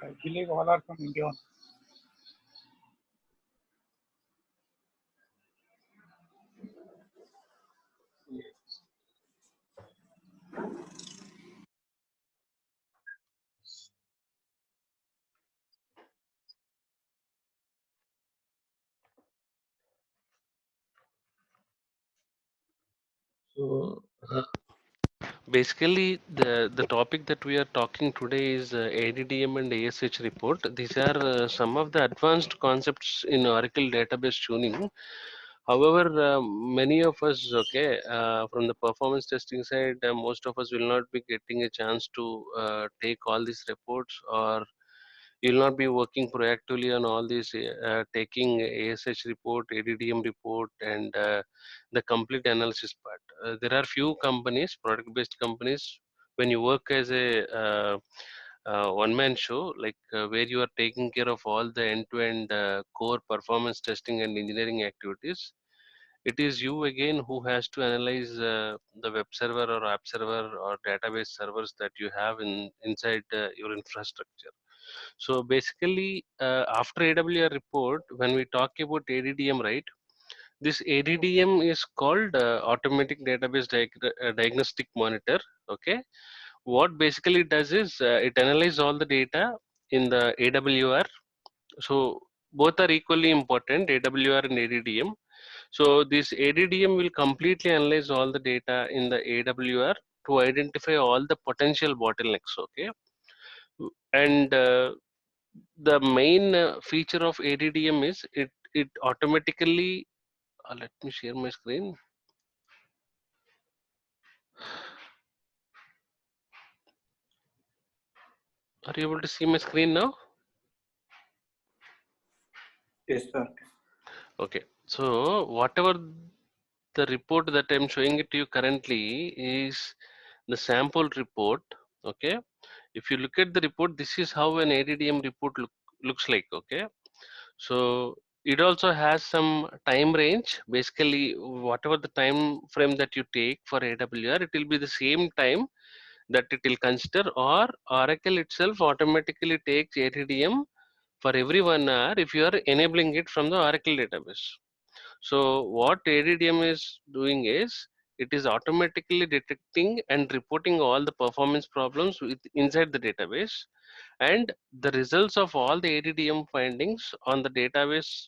I believe all are from India. So, basically, the topic that we are talking today is ADDM and ASH report. These are some of the advanced concepts in Oracle database tuning. However, many of us, okay, from the performance testing side, most of us will not be getting a chance to take all these reports, or you'll not be working proactively on all these, taking ASH report, ADDM report, and the complete analysis part. There are few companies, product-based companies, when you work as a one-man show, like where you are taking care of all the end-to-end core performance testing and engineering activities. It is you again who has to analyze the web server or app server or database servers that you have inside your infrastructure. So basically, after AWR report, when we talk about ADDM, right? This ADDM is called Automatic Database Diagnostic Monitor. Okay, what basically does is it analyzes all the data in the AWR. So both are equally important, AWR and ADDM. So this ADDM will completely analyze all the data in the AWR to identify all the potential bottlenecks. Okay, and the main feature of ADDM is it automatically. Let me share my screen. Are you able to see my screen now? Yes, sir. Okay. So whatever the report that I'm showing it to you currently is the sample report. Okay. If you look at the report, this is how an ADDM report looks like. Okay. So it also has some time range. Basically, whatever the time frame that you take for AWR, it will be the same time that it will consider, or Oracle itself automatically takes ADDM for every 1 hour if you are enabling it from the Oracle database. So what ADDM is doing is it is automatically detecting and reporting all the performance problems inside the database, and the results of all the ADDM findings on the database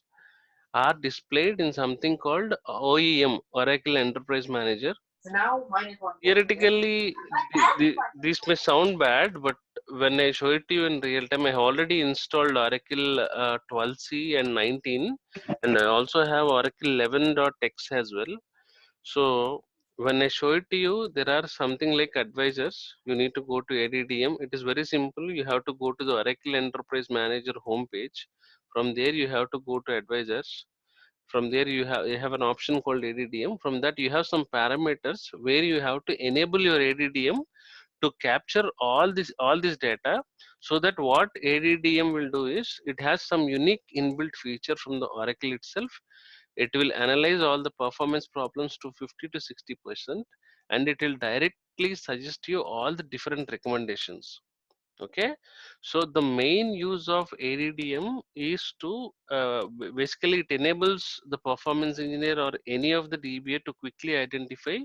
are displayed in something called OEM, Oracle Enterprise Manager. Theoretically, this may sound bad, but when I show it to you in real time, I have already installed Oracle 12c and 19, and I also have Oracle 11.x as well. So when I show it to you, there are something like advisors. You need to go to ADDM. It is very simple. You have to go to the Oracle Enterprise Manager homepage. From there, you have to go to advisors. From there, you have an option called ADDM. From that, you have some parameters where you have to enable your ADDM to capture all this data, so that what ADDM will do is it has some unique inbuilt feature from the Oracle itself. It will analyze all the performance problems to 50 to 60%, and it will directly suggest you all the different recommendations. Okay, so the main use of ADDM is to basically it enables the performance engineer or any of the DBA to quickly identify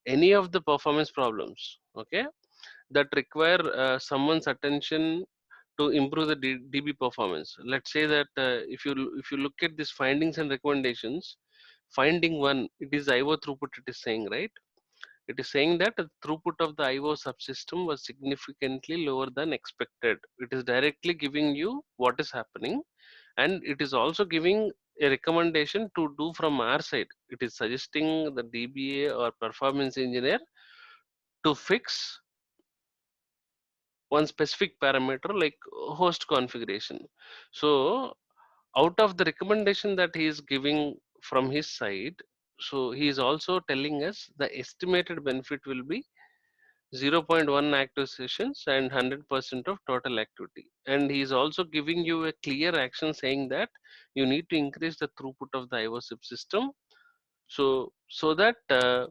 any of the performance problems, okay, that require someone's attention to improve the DB performance. Let's say that if you look at these findings and recommendations, finding one, it is IO throughput, it is saying, right? It is saying that the throughput of the IO subsystem was significantly lower than expected. It is directly giving you what is happening, and it is also giving a recommendation to do from our side. It is suggesting the DBA or performance engineer to fix one specific parameter like host configuration. So out of the recommendation that he is giving from his side, so he is also telling us the estimated benefit will be 0.1 active sessions and 100% of total activity, and he is also giving you a clear action saying that you need to increase the throughput of the IO system. So that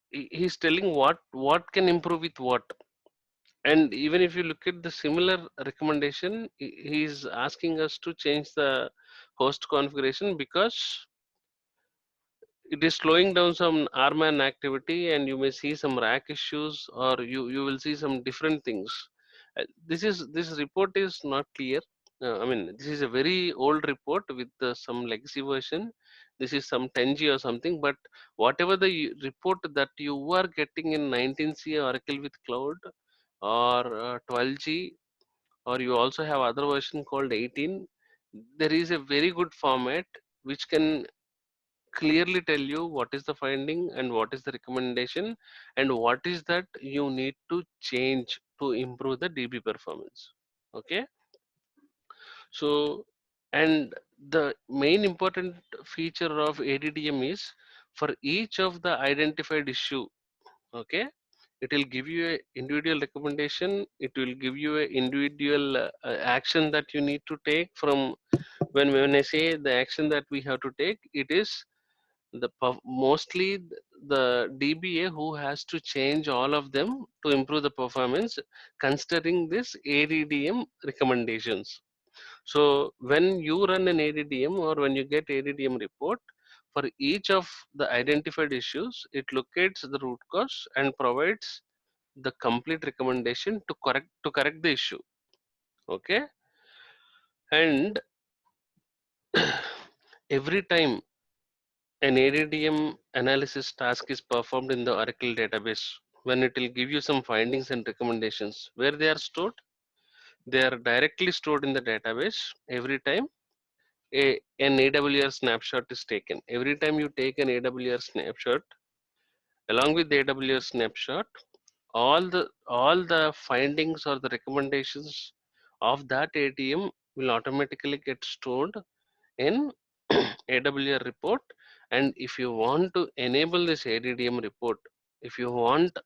he's telling what can improve with what. And even if you look at the similar recommendation, he's asking us to change the host configuration because it is slowing down some RMAN activity, and you may see some rack issues, or you will see some different things. This report is not clear. I mean, this is a very old report with some legacy version. This is some 10G or something, but whatever the report that you are getting in 19C Oracle with Cloud, or 12G, or you also have other version called 18, there is a very good format which can clearly tell you what is the finding and what is the recommendation and what is that you need to change to improve the DB performance. Okay, so, and the main important feature of ADDM is for each of the identified issue. Okay, it will give you a individual recommendation, it will give you a individual action that you need to take. From when I say the action that we have to take, it is mostly the DBA who has to change all of them to improve the performance, considering this ADDM recommendations. So when you run an ADDM, or when you get ADDM report, for each of the identified issues, it locates the root cause and provides the complete recommendation to correct the issue. Okay, and every time an ADDM analysis task is performed in the Oracle database, when it will give you some findings and recommendations, where they are stored, they are directly stored in the database. Every time an AWR snapshot is taken, every time you take an AWR snapshot, along with the AWR snapshot, all the findings or the recommendations of that ATM will automatically get stored in AWR report. And if you want to enable this ADDM report, if you want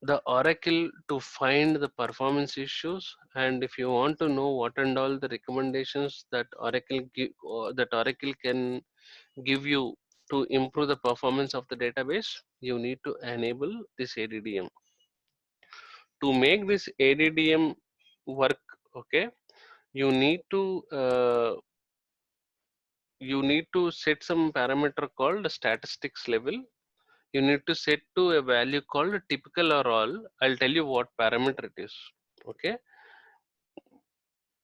the Oracle to find the performance issues, and if you want to know what and all the recommendations that Oracle can give you to improve the performance of the database, you need to enable this ADDM. To make this ADDM work, okay, you need to set some parameter called statistics level. You need to set to a value called typical or all. I'll tell you what parameter it is. Okay,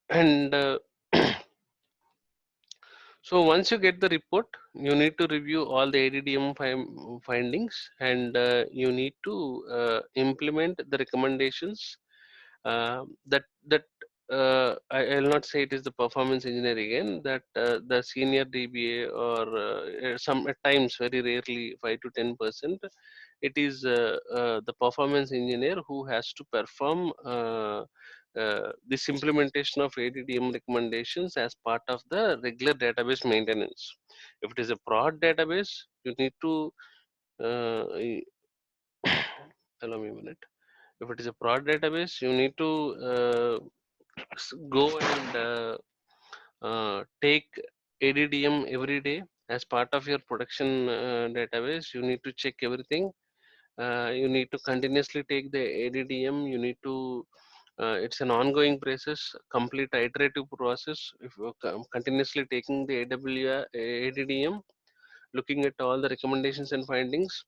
and so once you get the report, you need to review all the ADDM findings, and you need to implement the recommendations. I will not say it is the performance engineer again, that the senior DBA, or some at times, very rarely, 5 to 10%, it is the performance engineer who has to perform this implementation of ADDM recommendations as part of the regular database maintenance. If it is a prod database, you need to allow me a minute. If it is a prod database, you need to go and take ADDM every day as part of your production database. You need to check everything. You need to continuously take the ADDM. You need to it's an ongoing process, complete iterative process. If you continuously taking the ADDM, looking at all the recommendations and findings,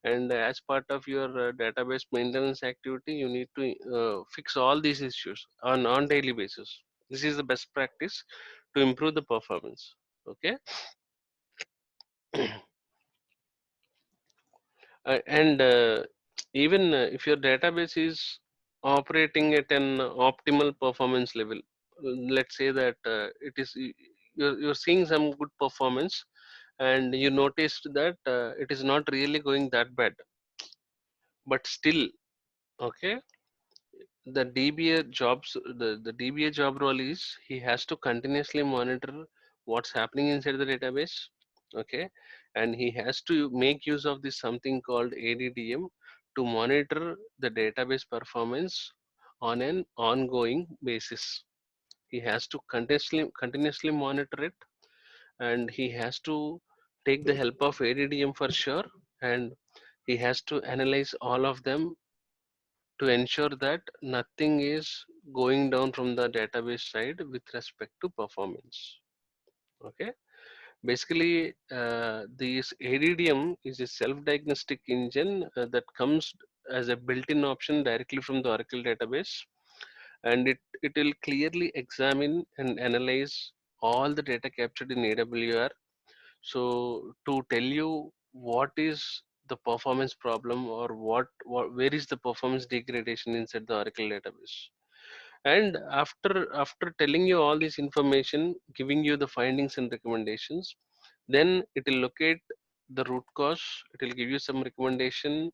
and as part of your database maintenance activity, you need to fix all these issues on daily basis. This is the best practice to improve the performance. Okay. And even if your database is operating at an optimal performance level, let's say that you're seeing some good performance, and you noticed that it is not really going that bad, but still, okay, the DBA job role is he has to continuously monitor what's happening inside the database. Okay, and he has to make use of this something called ADDM to monitor the database performance on an ongoing basis. He has to continuously monitor it, and he has to take the help of ADDM for sure, and he has to analyze all of them to ensure that nothing is going down from the database side with respect to performance. Okay, basically this ADDM is a self-diagnostic engine that comes as a built-in option directly from the Oracle database, and it will clearly examine and analyze all the data captured in AWR, so to tell you what is the performance problem, or what where is the performance degradation inside the Oracle database. And after telling you all this information, giving you the findings and recommendations, then it will locate the root cause. It will give you some recommendation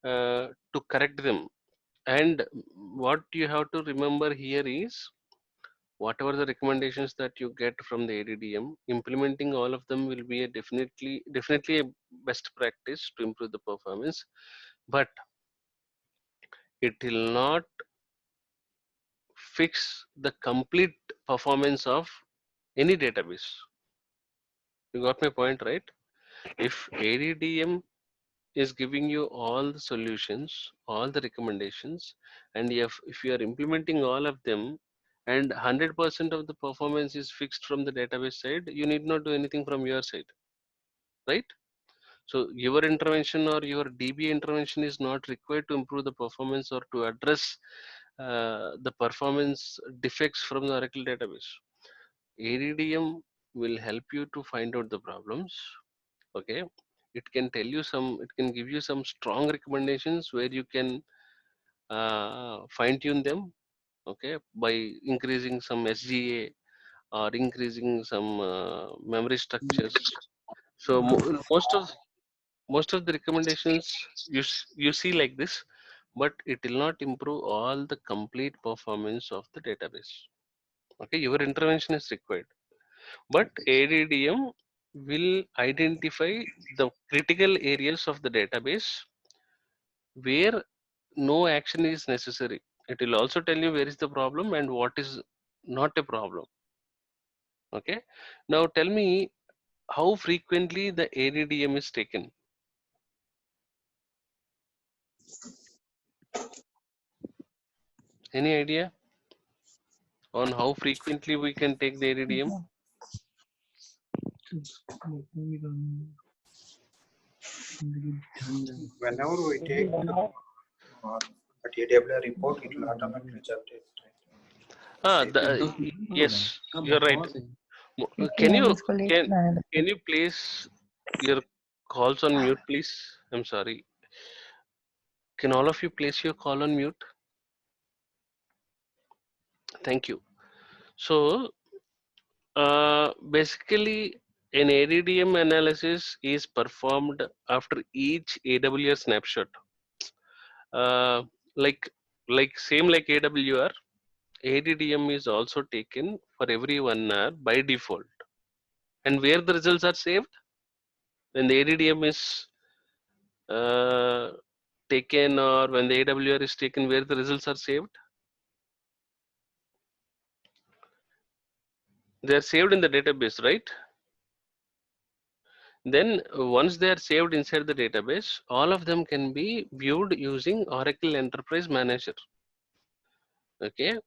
to correct them. And what you have to remember here is, whatever the recommendations that you get from the ADDM, implementing all of them will be a definitely a best practice to improve the performance, but it will not fix the complete performance of any database. You got my point, right? If ADDM is giving you all the solutions, all the recommendations, and if you are implementing all of them, and 100% of the performance is fixed from the database side, you need not do anything from your side, right? So your intervention or your DBA intervention is not required to improve the performance or to address the performance defects from the Oracle database. ADDM will help you to find out the problems. Okay, it can give you some strong recommendations where you can fine tune them. Okay, by increasing some SGA or increasing some memory structures. So most of the recommendations you see like this, but it will not improve all the complete performance of the database. Okay, your intervention is required, but ADDM will identify the critical areas of the database where no action is necessary. It will also tell you where is the problem and what is not a problem. Okay, now tell me how frequently the ADDM is taken. Any idea on how frequently we can take the ADDM? Whenever we take that AWR report, it will automatically generate. Yes, you're right. Can you place your calls on mute, please? I'm sorry. Can all of you place your call on mute? Thank you. So basically, an ADDM analysis is performed after each AWR snapshot. Uh, like same like AWR, ADDM is also taken for every 1 hour by default. And where the results are saved? When the ADDM is uh, taken, or when the AWR is taken, where the results are saved? They are saved in the database, right? Then once they are saved inside the database, all of them can be viewed using Oracle Enterprise Manager. Okay,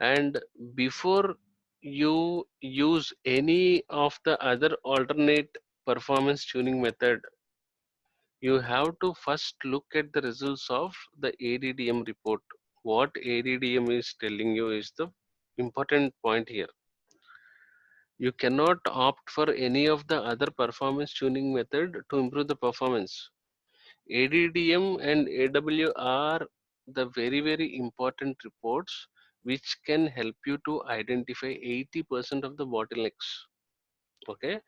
and before you use any of the other alternate performance tuning method, you have to first look at the results of the ADDM report. What ADDM is telling you is the important point here. You cannot opt for any of the other performance tuning method to improve the performance. ADDM and AW are the very important reports which can help you to identify 80% of the bottlenecks. Okay,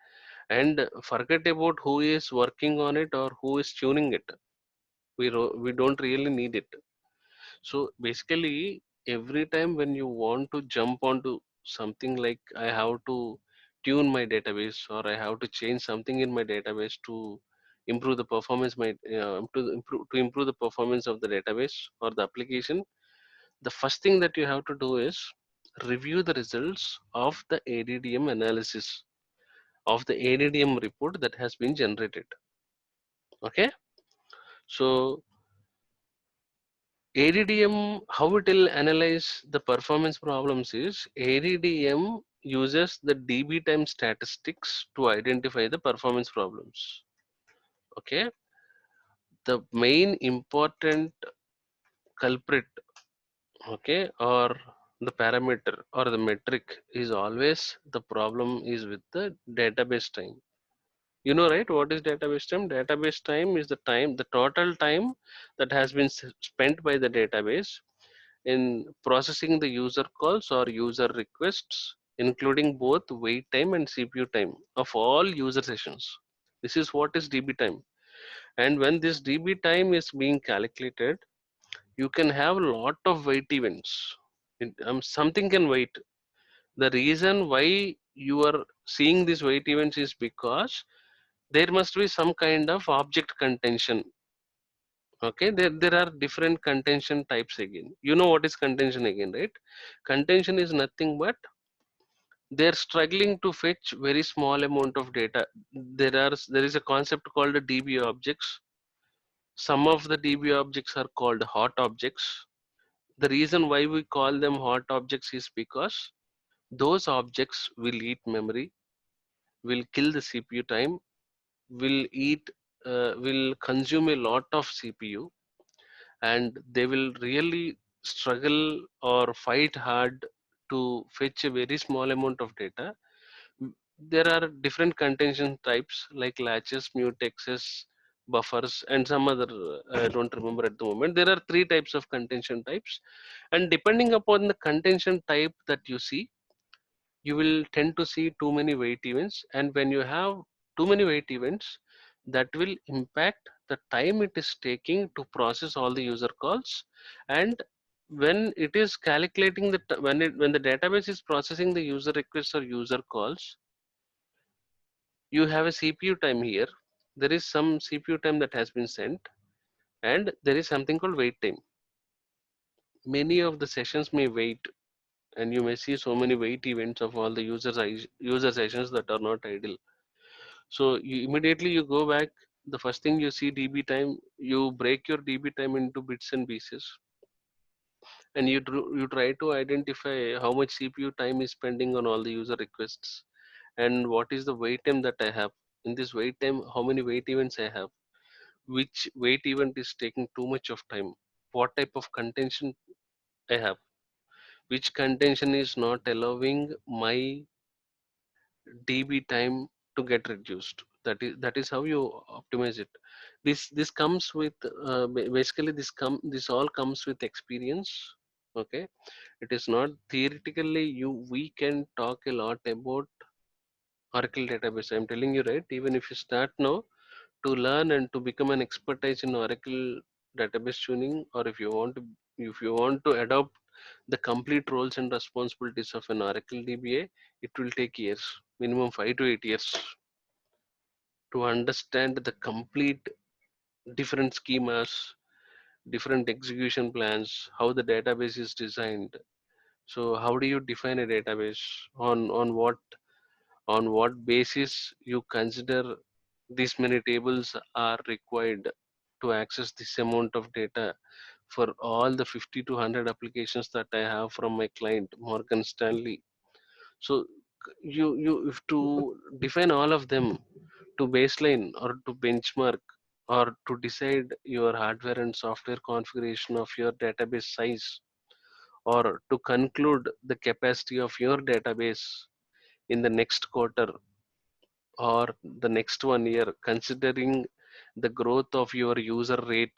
and forget about who is working on it or who is tuning it. We don't really need it. So basically, every time when you want to jump onto something like I have to tune my database, or I have to change something in my database to improve the performance, to improve the performance of the database or the application, the first thing that you have to do is review the results of the ADDM analysis, of the ADDM report that has been generated. Okay, so ADDM, how it will analyze the performance problems is ADDM uses the DB time statistics to identify the performance problems. Okay, the main important culprit, okay, or the parameter or the metric is always the problem is with the database time. You know, right? What is database time? Database time is the time, the total time that has been spent by the database in processing the user calls or user requests, including both wait time and CPU time of all user sessions. This is what is DB time. And when this DB time is being calculated, you can have a lot of wait events. Something can wait. The reason why you are seeing these wait events is because there must be some kind of object contention. Okay, there are different contention types again. You know what is contention again, right? Contention is nothing but they're struggling to fetch very small amount of data. There is a concept called the DB objects. Some of the DB objects are called hot objects. The reason why we call them hot objects is because those objects will eat memory, will kill the CPU time, will consume a lot of CPU, and they will really struggle or fight hard to fetch a very small amount of data. There are different contention types like latches, mutexes, buffers, and some other. I don't remember at the moment. There are three types of contention types, and depending upon the contention type that you see, you will tend to see too many wait events. And when you have too many wait events, that will impact the time it is taking to process all the user calls. And when it is calculating when the database is processing the user requests or user calls, you have a CPU time here. There is some CPU time that has been sent, and there is something called wait time. Many of the sessions may wait, and you may see so many wait events of all the user sessions that are not idle. So you immediately you go back. The first thing you see DB time, you break your DB time into bits and pieces, and you try to identify how much CPU time is spending on all the user requests, and what is the wait time that I have. In this wait time, how many wait events I have, which wait event is taking too much of time, what type of contention I have, which contention is not allowing my DB time to get reduced. That is how you optimize it. This comes with basically this all comes with experience. Okay, it is not theoretically. We can talk a lot about Oracle database. I'm telling you, right? Even if you start now to learn and to become an expertise in Oracle database tuning, or if you want to adopt the complete roles and responsibilities of an Oracle DBA, it will take years, minimum 5 to 8 years, to understand the complete different schemas, different execution plans, how the database is designed. So how do you define a database? On what basis you consider these many tables are required to access this amount of data for all the 50 to 100 applications that I have from my client Morgan Stanley. So you have to define all of them to baseline or to benchmark or to decide your hardware and software configuration of your database size, or to conclude the capacity of your database in the next quarter or the next 1 year, considering the growth of your user rate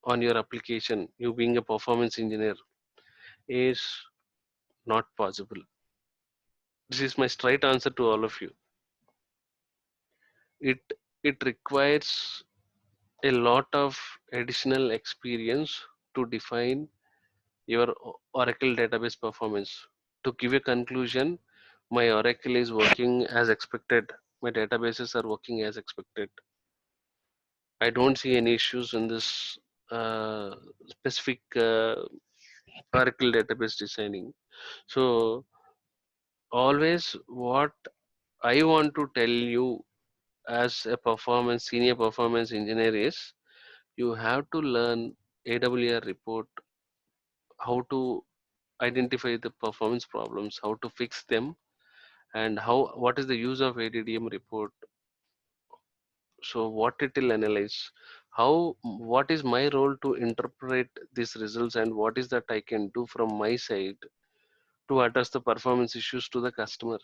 on your application, you being a performance engineer, is not possible. This is my straight answer to all of you. It it requires a lot of additional experience to define your Oracle database performance. To give a conclusion, my Oracle is working as expected. My databases are working as expected. I don't see any issues in this specific Oracle database designing. So always what I want to tell you as a senior performance engineer is, you have to learn AWR report. how to identify the performance problems, how to fix them, and what is the use of ADDM report. So what it will analyze, what is my role to interpret these results, and what is that I can do from my side to address the performance issues to the customer.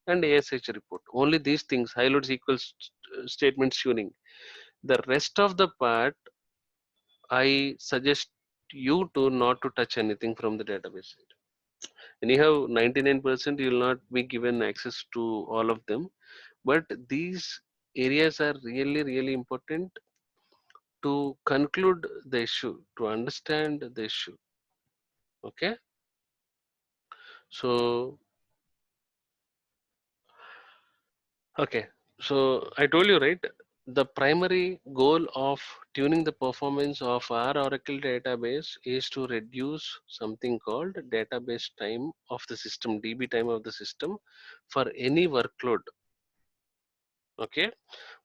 And ASH report, only these things, high load SQL statements tuning. The rest of the part, I suggest you to not to touch anything from the database side. Anyhow, 99% you will not be given access to all of them, but these areas are really, really important to conclude the issue, to understand the issue. Okay, so okay, so I told you, right, the primary goal of tuning the performance of our Oracle database is to reduce something called database time of the system, DB time of the system, for any workload. Okay,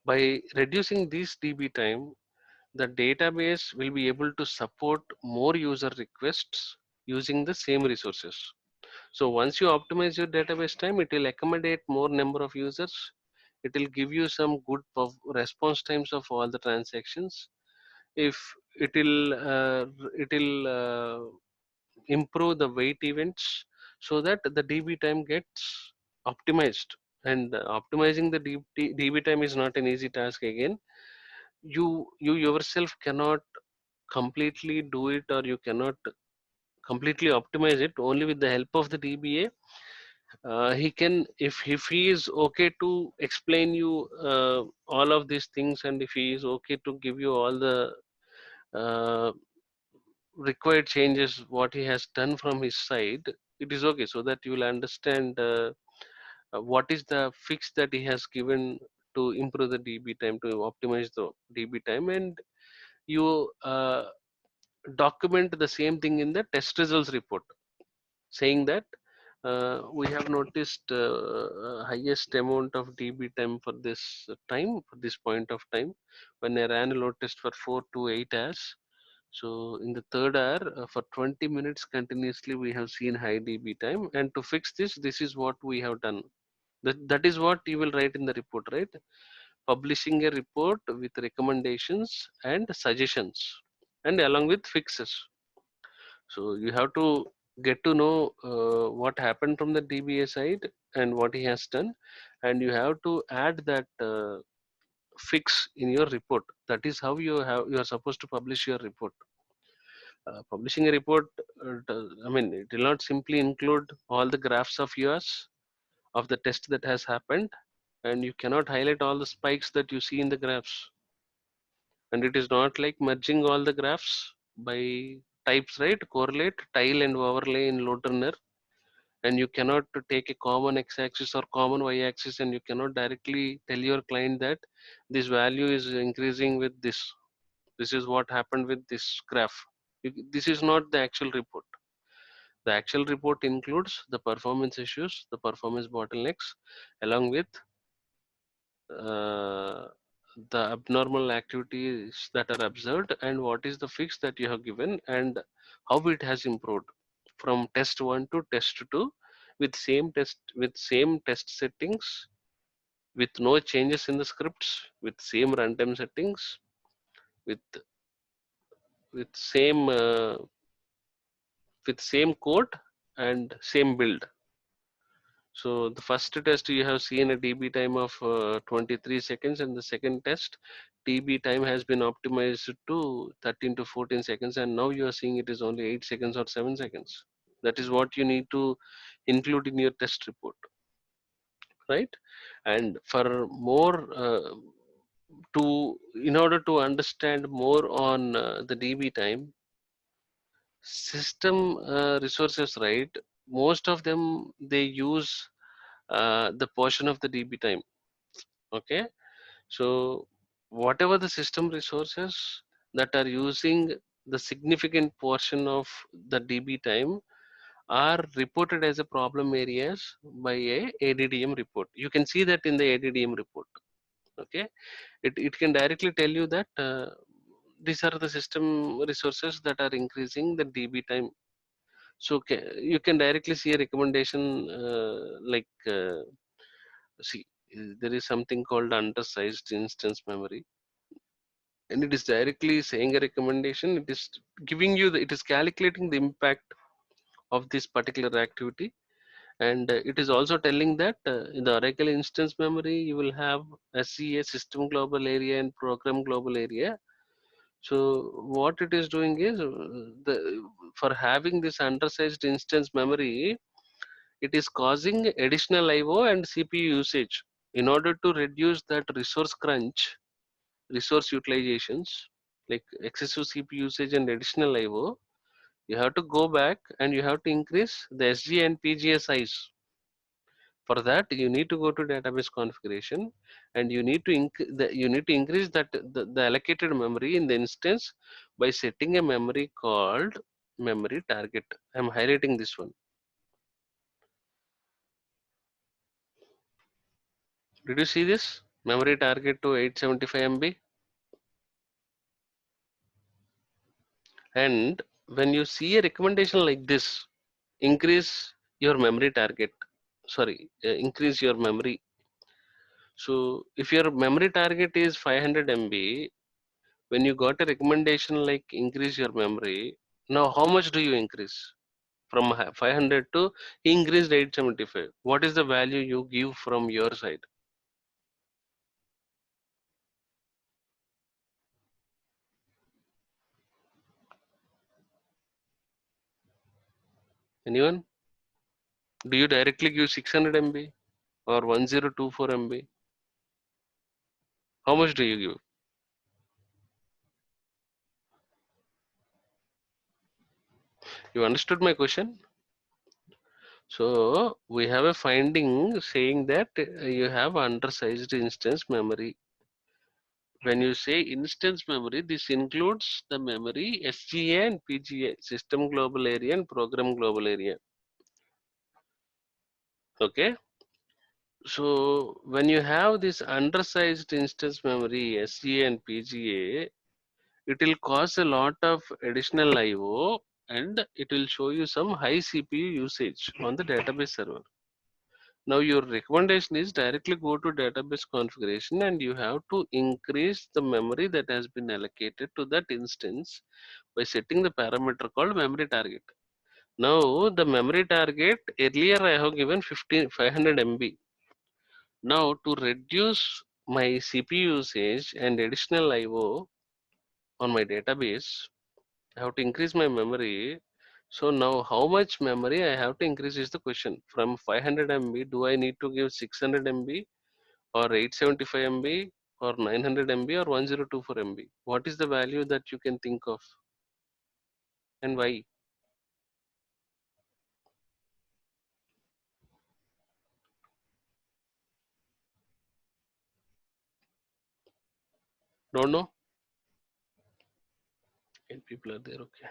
by reducing this DB time, the database will be able to support more user requests using the same resources. So once you optimize your database time, it will accommodate more number of users. It will give you some good response times of all the transactions. If it will improve the wait events so that the DB time gets optimized. And optimizing the DB time is not an easy task again. You yourself cannot completely do it, or you cannot completely optimize it. Only with the help of the DBA, he can, if he is okay to explain you all of these things, and if he is okay to give you all the uh, required changes what he has done from his side, it is okay, so that you will understand what is the fix that he has given to improve the DB time, to optimize the DB time. And you document the same thing in the test results report, saying that we have noticed highest amount of DB time for this time, for this point of time, when I ran a load test for 4 to 8 hours. So in the third hour, for 20 minutes continuously, we have seen high DB time. And to fix this, this is what we have done. That is what you will write in the report, right? Publishing a report with recommendations and suggestions, and along with fixes. So you have to get to know what happened from the DBA side and what he has done, and you have to add that fix in your report. That is how you are supposed to publish your report. Publishing a report, I mean, it will not simply include all the graphs of yours of the test that has happened, and you cannot highlight all the spikes that you see in the graphs. And it is not like merging all the graphs by types, right? Correlate, tile, and overlay in load runner. And you cannot take a common x-axis or common y-axis, and you cannot directly tell your client that this value is increasing with this. This is what happened with this graph. This is not the actual report. The actual report includes the performance issues, the performance bottlenecks, along with uh, the abnormal activities that are observed, and what is the fix that you have given, and how it has improved from test 1 to test 2, with same test settings, with no changes in the scripts, with same runtime settings, with same with same code and same build. So the first test you have seen a DB time of 23 seconds, and the second test DB time has been optimized to 13 to 14 seconds, and now you are seeing it is only 8 seconds or 7 seconds. That is what you need to include in your test report, right? And for more in order to understand more on the DB time, system resources, right? Most of them they use the portion of the DB time. Okay, so whatever the system resources that are using the significant portion of the DB time are reported as a problem areas by a ADDM report. You can see that in the ADDM report. Okay, it can directly tell you that these are the system resources that are increasing the DB time. So you can directly see a recommendation see, there is something called undersized instance memory, and it is directly saying a recommendation. It is giving you it is calculating the impact of this particular activity, and it is also telling that in the Oracle instance memory you will have SCA, system global area, and program global area. So what it is doing is for having this undersized instance memory, it is causing additional IO and CPU usage. In order to reduce that resource crunch, resource utilizations, like excessive CPU usage and additional IO, you have to go back and you have to increase the SGA and PGA size. For that, you need to go to database configuration, and you need to increase that the allocated memory in the instance by setting a memory called memory target. I'm highlighting this one. Did you see this? Memory target to 875 MB. And when you see a recommendation like this, increase your memory target. Sorry, increase your memory. So if your memory target is 500 MB, when you got a recommendation like increase your memory, now how much do you increase? From 500 to increased 875. What is the value you give from your side? Anyone? Do you directly give 600 MB or 1024 MB? How much do you give? You understood my question? So we have a finding saying that you have undersized instance memory. When you say instance memory, this includes the memory SGA and PGA, system global area and program global area. Okay. So when you have this undersized instance memory SGA and PGA, it will cause a lot of additional IO, and it will show you some high CPU usage on the database server. Now your recommendation is directly go to database configuration, and you have to increase the memory that has been allocated to that instance by setting the parameter called memory target. Now the memory target, earlier I have given 500 MB. Now to reduce my CPU usage and additional IO on my database, I have to increase my memory. So now how much memory I have to increase is the question. From 500 MB, do I need to give 600 MB or 875 MB or 900 MB or 1024 MB? What is the value that you can think of, and why? Don't know? 8 people are there, okay.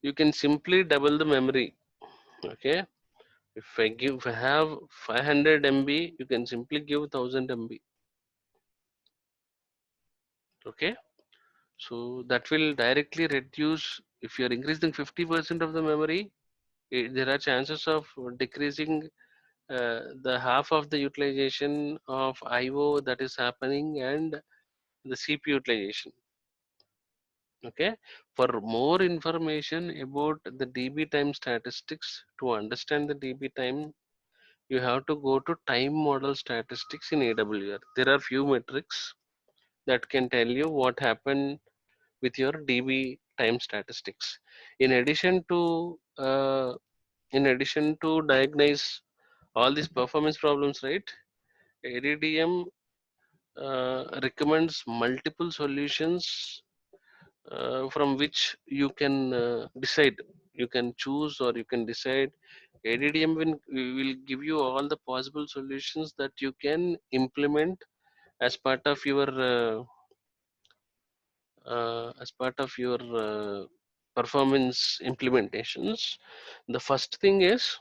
You can simply double the memory, okay? If I have 500 MB, you can simply give 1000 MB, okay? So that will directly reduce. If you are increasing 50% of the memory, there are chances of decreasing the half of the utilization of IO that is happening and the CPU utilization. Okay. For more information about the DB time statistics, to understand the DB time, you have to go to time model statistics in AWR. There are few metrics that can tell you what happened with your DB time statistics. In addition to diagnose all these performance problems, right? ADDM recommends multiple solutions from which you can decide. You can choose or you can decide. ADDM will give you all the possible solutions that you can implement as part of your performance implementations. The first thing is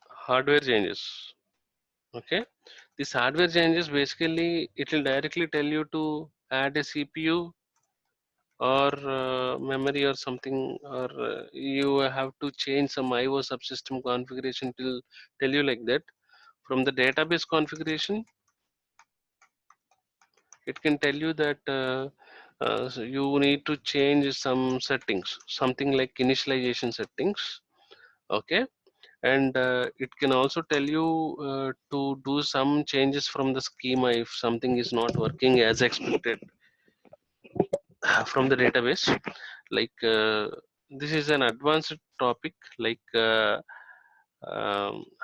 hardware changes. Okay, this hardware changes, basically it will directly tell you to add a CPU or memory or something, or you have to change some IO subsystem configuration till tell you like that. From the database configuration, it can tell you that so you need to change some settings, something like initialization settings. Okay, and it can also tell you to do some changes from the schema if something is not working as expected from the database. Like this is an advanced topic, like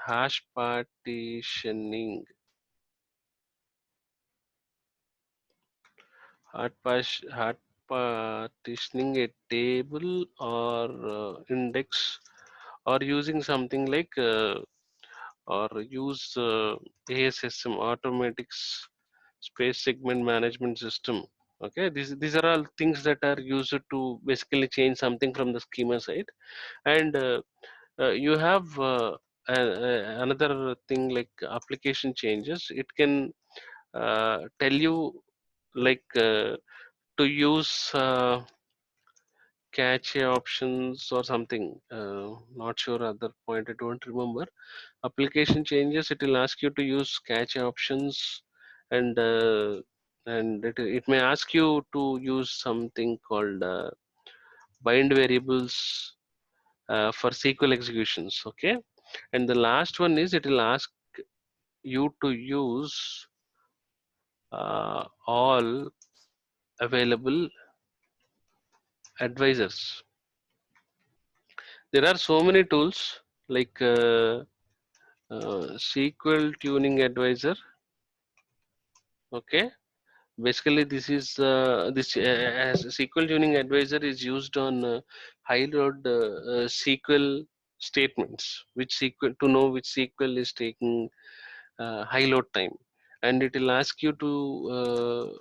hash partitioning, hard partitioning a table or index, or using something like or use ASSM, automatic space segment management system. Okay, these are all things that are used to basically change something from the schema side. And you have another thing like application changes. It can tell you like to use cache options or something. Not sure other point, I don't remember. Application changes, it will ask you to use cache options, and it may ask you to use something called bind variables for SQL executions. Okay, and the last one is it will ask you to use all available advisors. There are so many tools like SQL tuning advisor. Okay, basically this is this as SQL tuning advisor is used on high load SQL statements, which SQL to know which SQL is taking high load time, and it will ask you to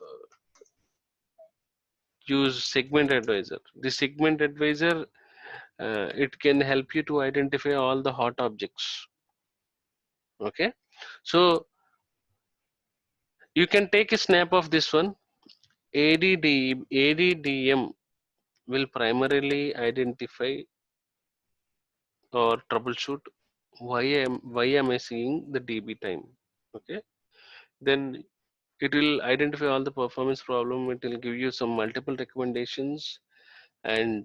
use segment advisor. The segment advisor, it can help you to identify all the hot objects. Okay, so you can take a snap of this one. ADDM will primarily identify or troubleshoot why am I seeing the DB time. Okay, then it will identify all the performance problem. It will give you some multiple recommendations, and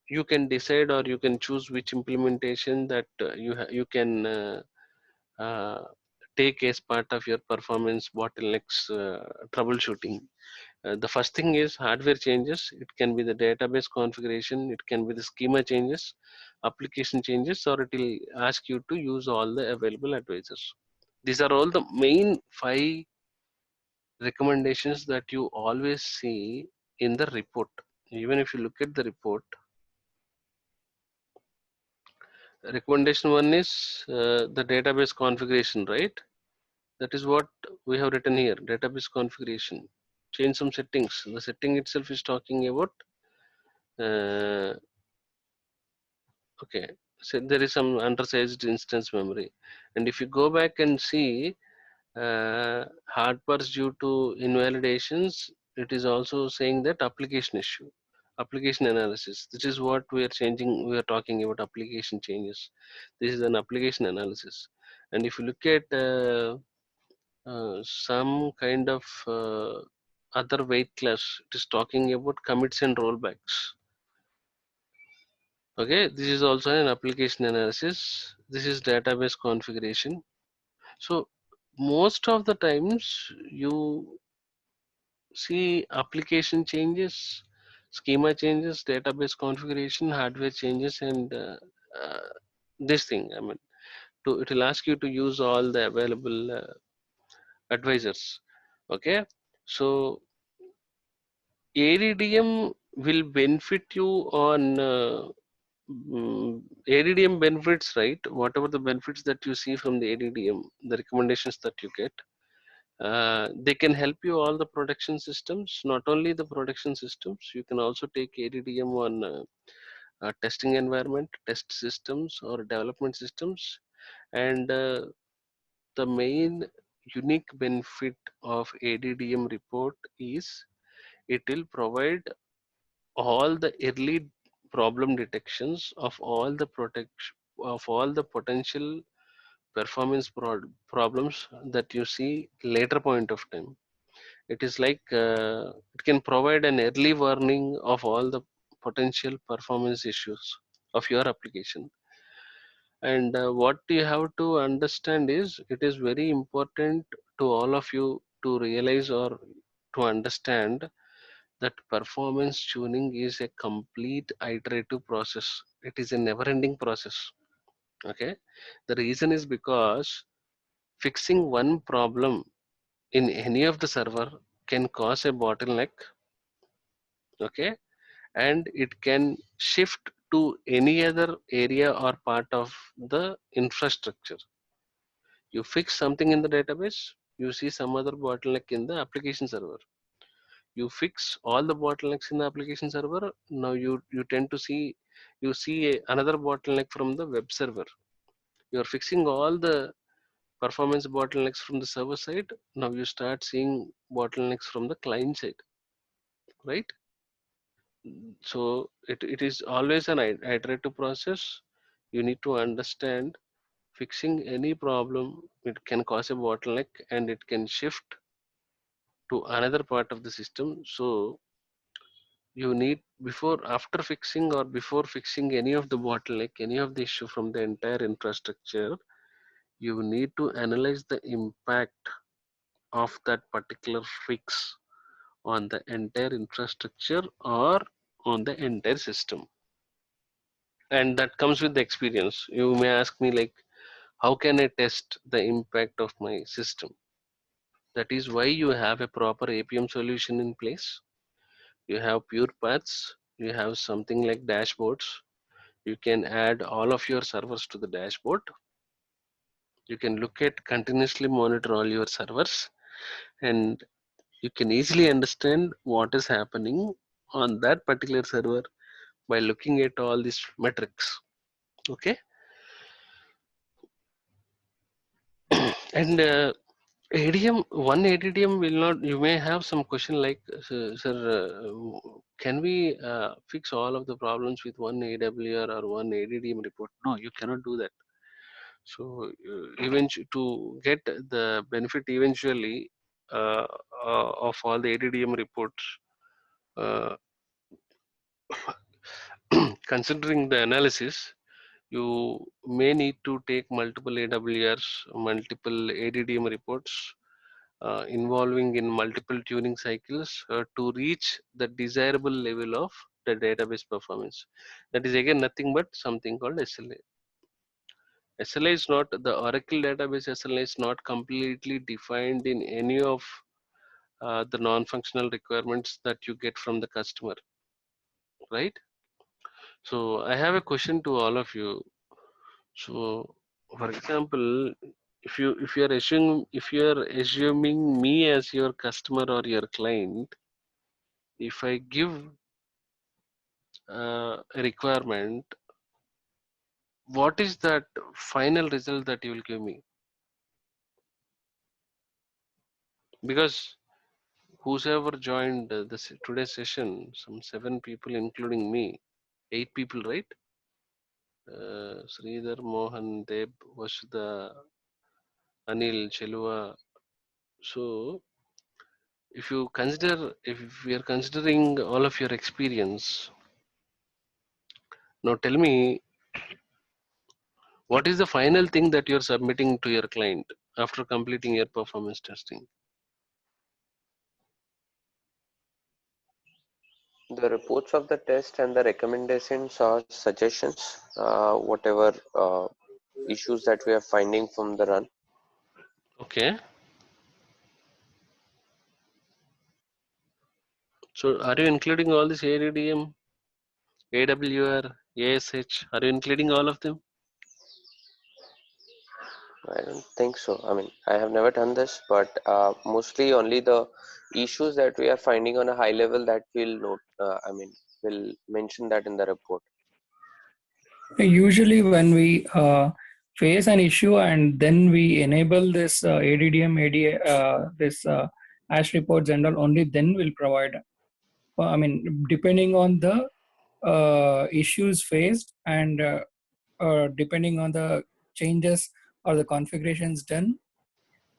you can decide or you can choose which implementation that you can uh, take as part of your performance bottlenecks troubleshooting. The first thing is hardware changes. It can be the database configuration, it can be the schema changes, application changes, or it will ask you to use all the available advisors. These are all the main 5 recommendations that you always see in the report. Even if you look at the report, recommendation 1 is the database configuration, right? That is what we have written here, database configuration. Change some settings. The setting itself is talking about uh, okay, so there is some undersized instance memory, and if you go back and see hard parts due to invalidations, it is also saying that application issue, application analysis. This is what we are changing. We are talking about application changes. This is an application analysis, and if you look at some kind of other weight class, it is talking about commits and rollbacks. Okay, this is also an application analysis. This is database configuration. So most of the times you see application changes, schema changes, database configuration, hardware changes, and uh, this thing. I mean, it will ask you to use all the available advisors. Okay, so ADDM will benefit you on ADDM benefits, right? Whatever the benefits that you see from the ADDM, the recommendations that you get, they can help you all the production systems. Not only the production systems, you can also take ADDM on testing environment, test systems, or development systems. And the main unique benefit of ADDM report is it will provide all the early problem detections of all the potential performance problems that you see later point of time. It is like it can provide an early warning of all the potential performance issues of your application. And what you have to understand is it is very important to all of you to realize or to understand that performance tuning is a complete iterative process. It is a never ending process. Okay, the reason is because fixing one problem in any of the server can cause a bottleneck. Okay, and it can shift to any other area or part of the infrastructure. You fix something in the database, you see some other bottleneck in the application server. You fix all the bottlenecks in the application server, now you tend to see, you see another bottleneck from the web server. You are fixing all the performance bottlenecks from the server side, now you start seeing bottlenecks from the client side, right? So it is always an iterative process. You need to understand fixing any problem, it can cause a bottleneck and it can shift to another part of the system. So you need, before after fixing or before fixing any of the bottleneck, any of the issue from the entire infrastructure, you need to analyze the impact of that particular fix on the entire infrastructure or on the entire system. And that comes with the experience. You may ask me like, how can I test the impact of my system? That is why you have a proper APM solution in place. You have pure paths, you have something like dashboards. You can add all of your servers to the dashboard. You can look at, continuously monitor all your servers, and you can easily understand what is happening on that particular server by looking at all these metrics. Okay, and ADM, one ADDM will not, you may have some question like, sir, can we fix all of the problems with one AWR or one ADDM report? No, you cannot do that. So to get the benefit eventually of all the ADDM reports, uh, considering the analysis, you may need to take multiple AWRs, multiple ADDM reports, involving in multiple tuning cycles to reach the desirable level of the database performance. That is again nothing but something called SLA. SLA is not, the Oracle database SLA is not completely defined in any of the non-functional requirements that you get from the customer, right? So I have a question to all of you. So, for example, if you are assuming me as your customer or your client, if I give a requirement, what is that final result that you will give me? Because whosoever joined this today's session, some 7 people, including me, 8 people, right? Sridhar, Mohan, Deb, Vasudha, Anil, Chelua. So, if you consider, if we are considering all of your experience, now tell me, what is the final thing that you're submitting to your client after completing your performance testing? The reports of the test and the recommendations or suggestions, whatever issues that we are finding from the run. Okay. So are you including all this ADDM, AWR, ASH? Are you including all of them? I don't think so. I mean, I have never done this, but mostly only the issues that we are finding on a high level that we'll note. We'll mention that in the report. Usually when we face an issue and then we enable this ADDM, ADA, this ASH reports and all, only then we'll provide I mean, depending on the issues faced and depending on the changes or the configurations done,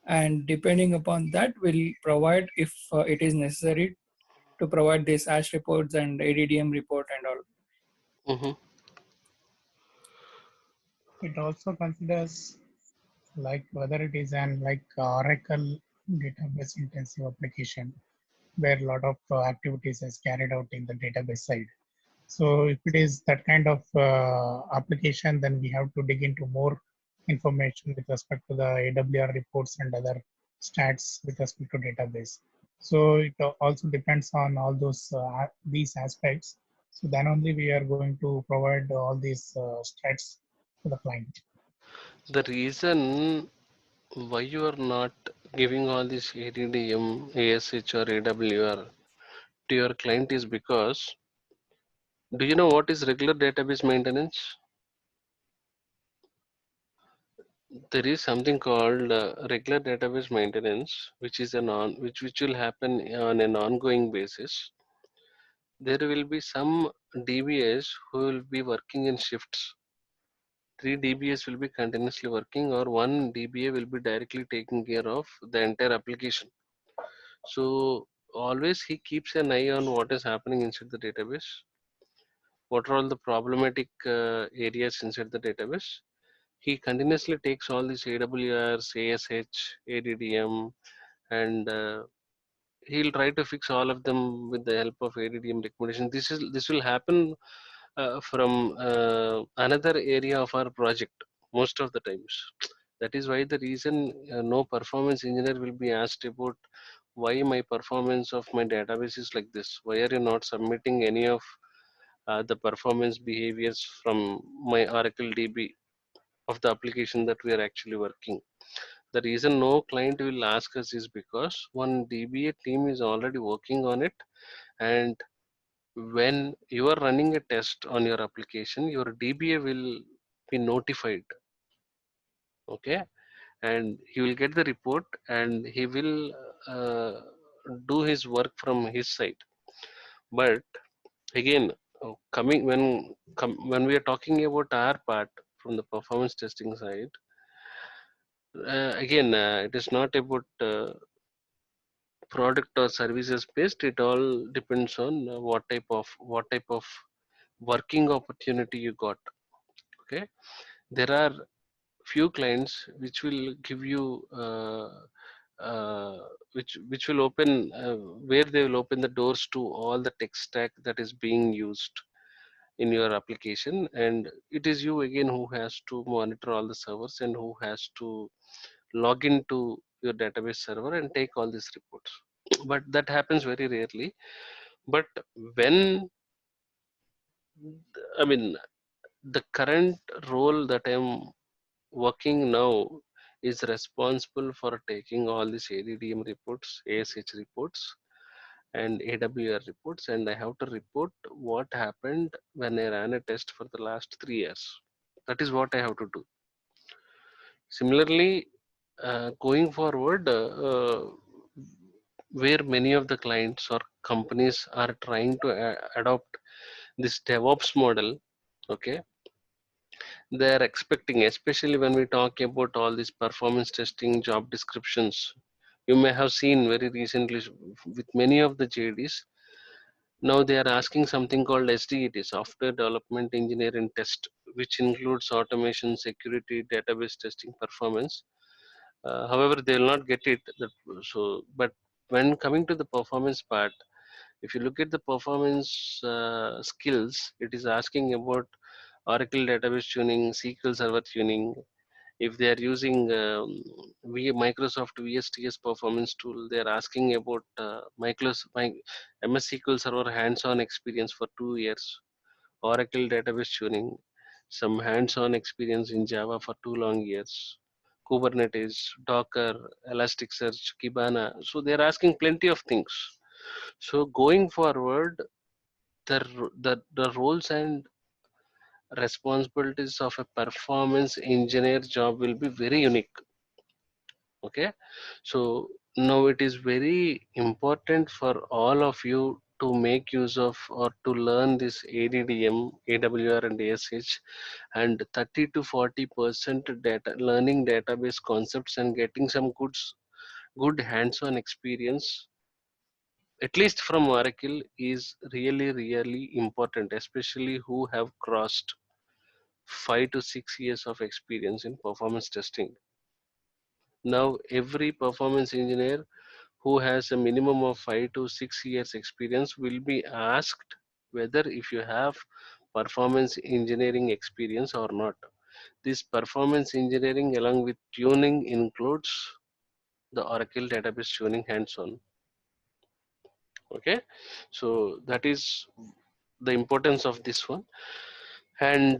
and depending upon that, we'll provide if it is necessary to provide these ASH reports and ADDM report and all. Mm-hmm. It also considers like whether it is an like Oracle database intensive application where a lot of activities is carried out in the database side. So if it is that kind of application, then we have to dig into more information with respect to the AWR reports and other stats with respect to database. So it also depends on all these aspects. So then only we are going to provide all these stats to the client. The reason why you are not giving all this ADDM, ASH or AWR to your client is because, do you know what is regular database maintenance? There is something called regular database maintenance, which is which will happen on an ongoing basis. There will be some DBAs who will be working in shifts. 3 DBAs will be continuously working, or one DBA will be directly taking care of the entire application. So always he keeps an eye on what is happening inside the database, what are all the problematic areas inside the database. He continuously takes all these AWRs, ASH, ADDM, and he'll try to fix all of them with the help of ADDM recommendation. This will happen from another area of our project most of the times. That is why the reason no performance engineer will be asked about why my performance of my database is like this. Why are you not submitting any of the performance behaviors from my Oracle DB of the application that we are actually working? The reason no client will ask us is because one DBA team is already working on it, and when you are running a test on your application, your DBA will be notified. Okay, and he will get the report and he will uh, do his work from his side. But again, coming when we are talking about our part from the performance testing side, again, it is not about product or services based. It all depends on what type of working opportunity you got. Okay, there are few clients which will give you uh, which will open where they will open the doors to all the tech stack that is being used in your application, and it is you again who has to monitor all the servers and who has to log into your database server and take all these reports. But that happens very rarely. But when, I mean, the current role that I'm working now is responsible for taking all these ADDM reports, ASH reports, and AWR reports, and I have to report what happened when I ran a test for the last 3 years. That is what I have to do. Similarly, going forward, where many of the clients or companies are trying to adopt this DevOps model, okay, they are expecting, especially when we talk about all these performance testing job descriptions. You may have seen very recently with many of the JDs. Now they are asking something called SDET, Software Development Engineer in Test, which includes automation, security, database testing, performance. However, they will not get it. But when coming to the performance part, if you look at the performance skills, it is asking about Oracle database tuning, SQL Server tuning. If they are using Microsoft VSTS performance tool, they are asking about MS SQL Server hands-on experience for 2 years, Oracle database tuning, some hands-on experience in Java for 2 long years, Kubernetes, Docker, Elasticsearch, Kibana. So they are asking plenty of things. So going forward, the roles and responsibilities of a performance engineer job will be very unique. Okay, so now it is very important for all of you to make use of or to learn this ADDM, AWR, and ASH, and 30 to 40% data learning database concepts and getting some good hands-on experience, at least from Oracle, is really important, especially who have crossed 5 to 6 years of experience in performance testing. Now, every performance engineer who has a minimum of 5 to 6 years experience will be asked whether if you have performance engineering experience or not. This performance engineering along with tuning includes the Oracle database tuning hands-on. Okay, so that is the importance of this one. And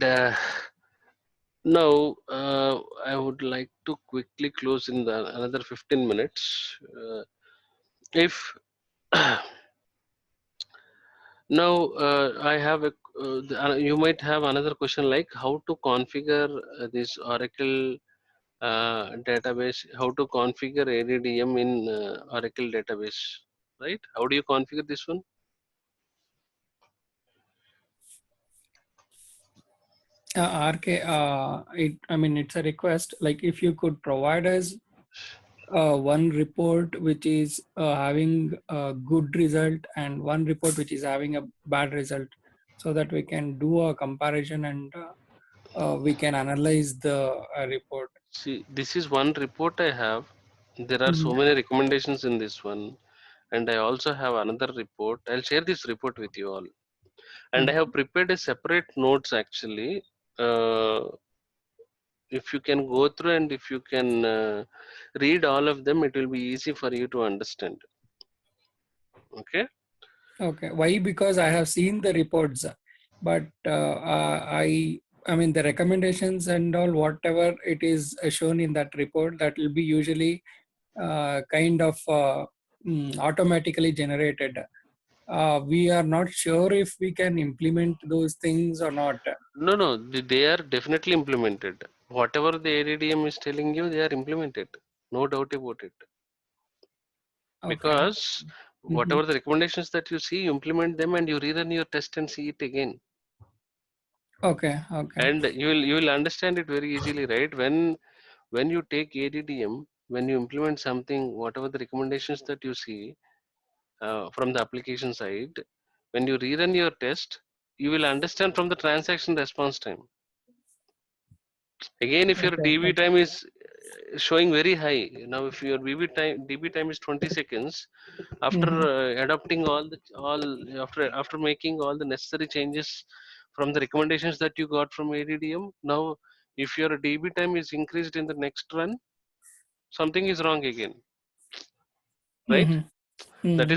now I would like to quickly close in another 15 minutes. If Now, I have you might have another question like how to configure this Oracle database, how to configure ADDM in Oracle database, right? How do you configure this one? RK, I mean, it's a request. Like, if you could provide us one report which is having a good result and one report which is having a bad result, so that we can do a comparison and we can analyze the report. See, this is one report I have. There are so Mhm. many recommendations in this one, and I also have another report. I'll share this report with you all. And I have prepared a separate notes actually. If you can go through and if you can read all of them, it will be easy for you to understand. Okay. Okay. Why? Because I have seen the reports, but I mean the recommendations and all, whatever it is shown in that report, that will be usually kind of automatically generated. We are not sure if we can implement those things or not. No, they are definitely implemented. Whatever the ADDM is telling you, they are implemented. No doubt about it. Okay. Because Mm-hmm. whatever the recommendations that you see, you implement them and you rerun your test and see it again. Okay. Okay. And you will understand it very easily, right? When you take ADDM, when you implement something, whatever the recommendations that you see from the application side, when you rerun your test, you will understand from the transaction response time. Again, if your Okay. DB time is showing very high, now if your DB time is 20 seconds, after Mm-hmm. adopting after making all the necessary changes from the recommendations that you got from ADDM, now if your DB time is increased in the next run, something is wrong again, right? Mm-hmm. Mm-hmm. That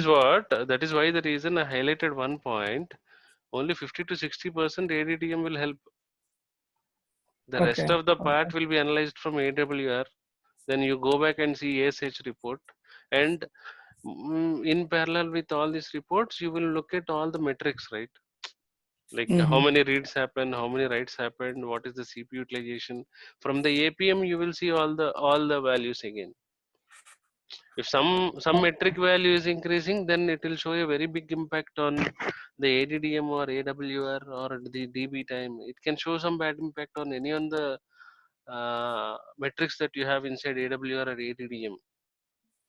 is why the reason I highlighted one point. Only 50 to 60% ADDM will help. The rest Okay. of the Okay. part will be analyzed from AWR. Then you go back and see ASH report, and in parallel with all these reports, you will look at all the metrics, right? Like how Mm-hmm. many reads happen, how many writes happen, what is the CPU utilization. From the APM, you will see all the values again. If some metric value is increasing, then it will show a very big impact on the ADDM or AWR or the DB time. It can show some bad impact on any on the metrics that you have inside AWR or ADDM.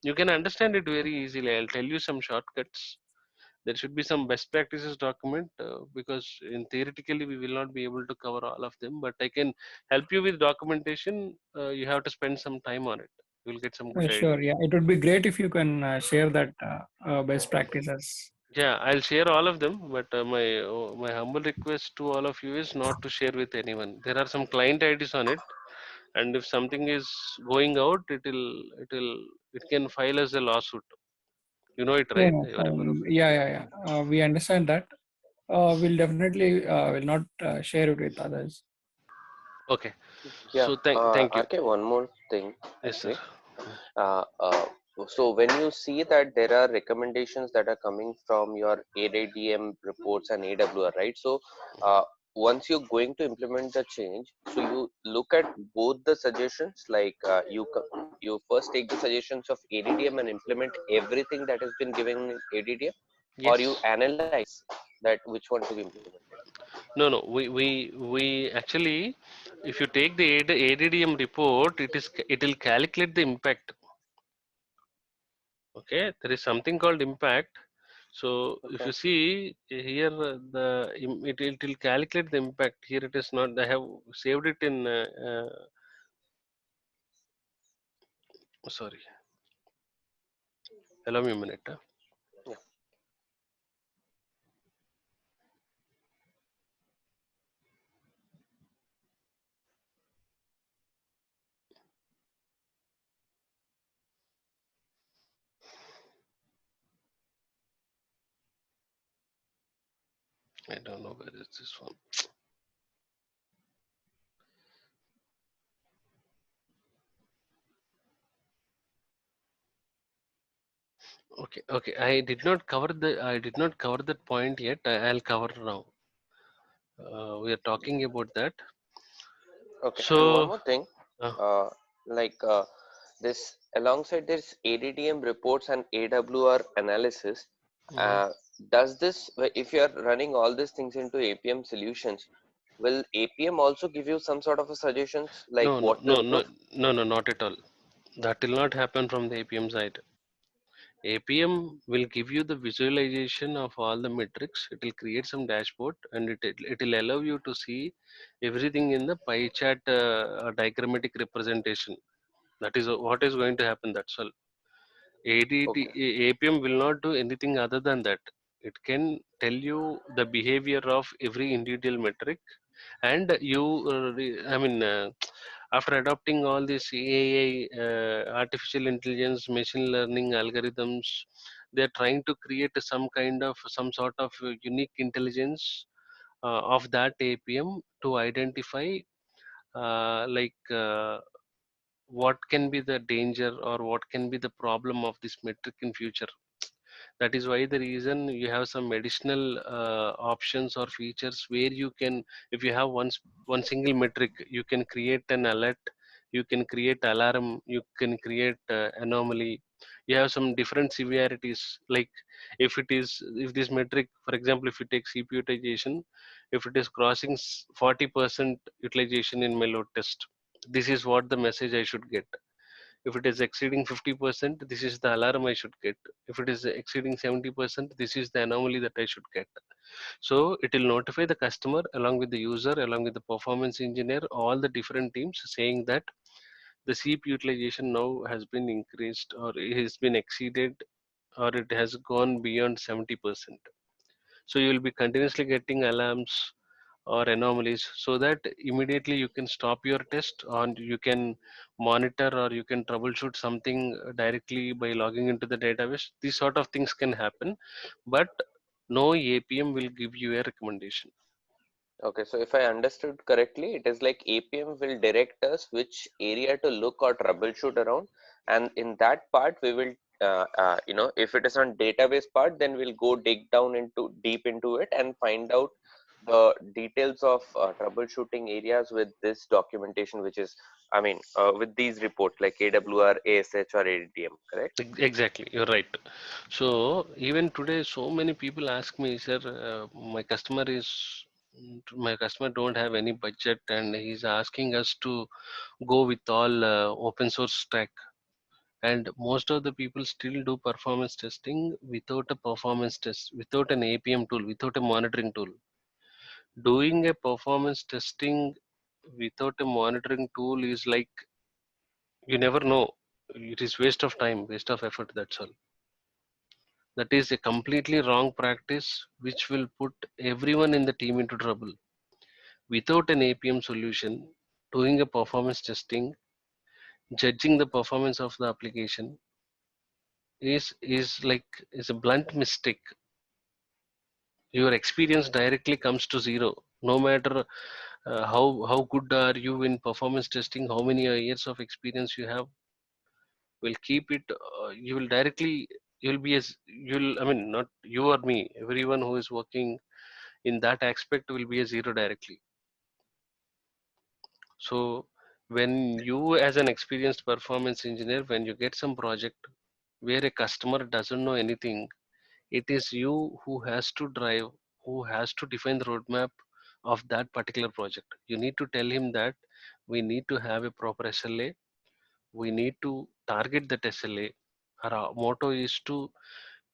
You can understand it very easily. I'll tell you some shortcuts. There should be some best practices document because in theoretically we will not be able to cover all of them. But I can help you with documentation. You have to spend some time on it. You will get some good idea. Sure. Yeah. It would be great if you can share that best practices. Yeah, I'll share all of them, but my humble request to all of you is not to share with anyone. There are some client IDs on it, and if something is going out, it can file as a lawsuit. You know it, No, right? no. You are aware of it. Yeah, yeah, yeah. We understand that. We'll definitely will not share it with others. Okay. Yeah, So thank you. okay, one more thing Yes, sir. actually. Uh, uh, so when you see that there are recommendations that are coming from your ADDM reports and AWR, right? So once you're going to implement the change, so you look at both the suggestions, like you first take the suggestions of ADDM and implement everything that has been given in ADDM, or you Yes. analyze that which one to be implemented? No, no. We actually, if you take the ADDM report, it will calculate the impact. Okay, there is something called impact. So if Okay. you see here, it will calculate the impact. Here it is not. I have saved it in. Sorry, allow me a minute. Yeah. I don't know where is this one. Okay, okay. I did not cover that point yet. I'll cover now. We are talking about that. Okay. And one So, more thing, uh, uh, like this alongside this ADDM reports and AWR analysis, mhm. uh, does this, if you are running all these things into APM solutions, will APM also give you some sort of a suggestions like No, no, what to no, improve? no, no, no, not at all. That will not happen from the APM side. APM will give you the visualization of all the metrics. It will create some dashboard and it will allow you to see everything in the pie chart diagrammatic representation. That is what is going to happen. That's all. Okay. APM will not do anything other than that. It can tell you the behavior of every individual metric, and I mean, after adopting all this AI, artificial intelligence, machine learning algorithms, they are trying to create some sort of unique intelligence of that APM to identify what can be the danger or what can be the problem of this metric in future. That is why the reason you have some additional options or features where you can, if you have one single metric, you can create an alert, you can create alarm, you can create anomaly. You have some different severities, like if this metric, for example, if you take CPU utilization, if it is crossing 40% utilization in my load test, this is what the message I should get. If it is exceeding 50%, this is the alarm I should get. If it is exceeding 70%, this is the anomaly that I should get. So it will notify the customer along with the user, along with the performance engineer, all the different teams, saying that the CPU utilization now has been increased or it has been exceeded or it has gone beyond 70%. So you will be continuously getting alarms or anomalies, so that immediately you can stop your test and you can monitor or you can troubleshoot something directly by logging into the database. These sort of things can happen, but no APM will give you a recommendation. Okay, so if I understood correctly, it is like APM will direct us which area to look or troubleshoot around, and in that part we will, if it is on database part, then we'll go dig down into deep into it and find out the details of troubleshooting areas with this documentation, which is, I mean, with these reports like AWR, ASH, or ADTM, correct? Exactly, you're right. So even today so many people ask me, sir, my customer don't have any budget and he's asking us to go with all open source stack, and most of the people still do performance testing without a performance test, without an APM tool, without a monitoring tool. Doing a performance testing without a monitoring tool is like, you never know, it is waste of time, waste of effort, that's all. That is a completely wrong practice which will put everyone in the team into trouble. Without an APM solution, doing a performance testing, judging the performance of the application is a blunt mistake. Your experience directly comes to zero, no matter how good are you in performance testing, how many years of experience you have, will keep it you will directly, you'll be as you'll I mean, not you or me, everyone who is working in that aspect will be a zero directly. So when you as an experienced performance engineer, when you get some project where a customer doesn't know anything, it is you who has to drive, who has to define the roadmap of that particular project. You need to tell him that we need to have a proper SLA, we need to target that SLA. Our motto is to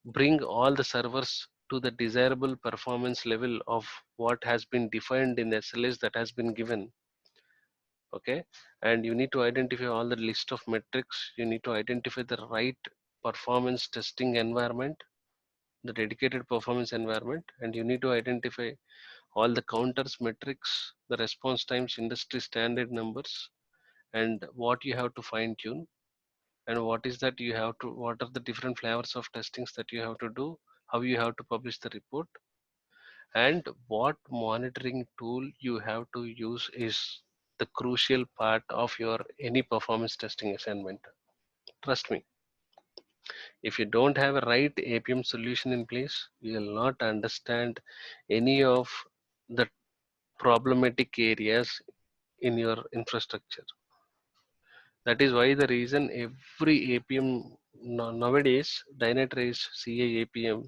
bring all the servers to the desirable performance level of what has been defined in the SLAs that has been given. Okay, and you need to identify all the list of metrics, you need to identify the right performance testing environment, the dedicated performance environment, and you need to identify all the counters metrics, the response times, industry standard numbers, and what you have to fine tune, and what is that you have to, what are the different flavors of testings that you have to do, how you have to publish the report, and what monitoring tool you have to use is the crucial part of your any performance testing assignment. Trust me, if you don't have a right APM solution in place, you will not understand any of the problematic areas in your infrastructure. That is why the reason every APM nowadays, Dynatrace, CA APM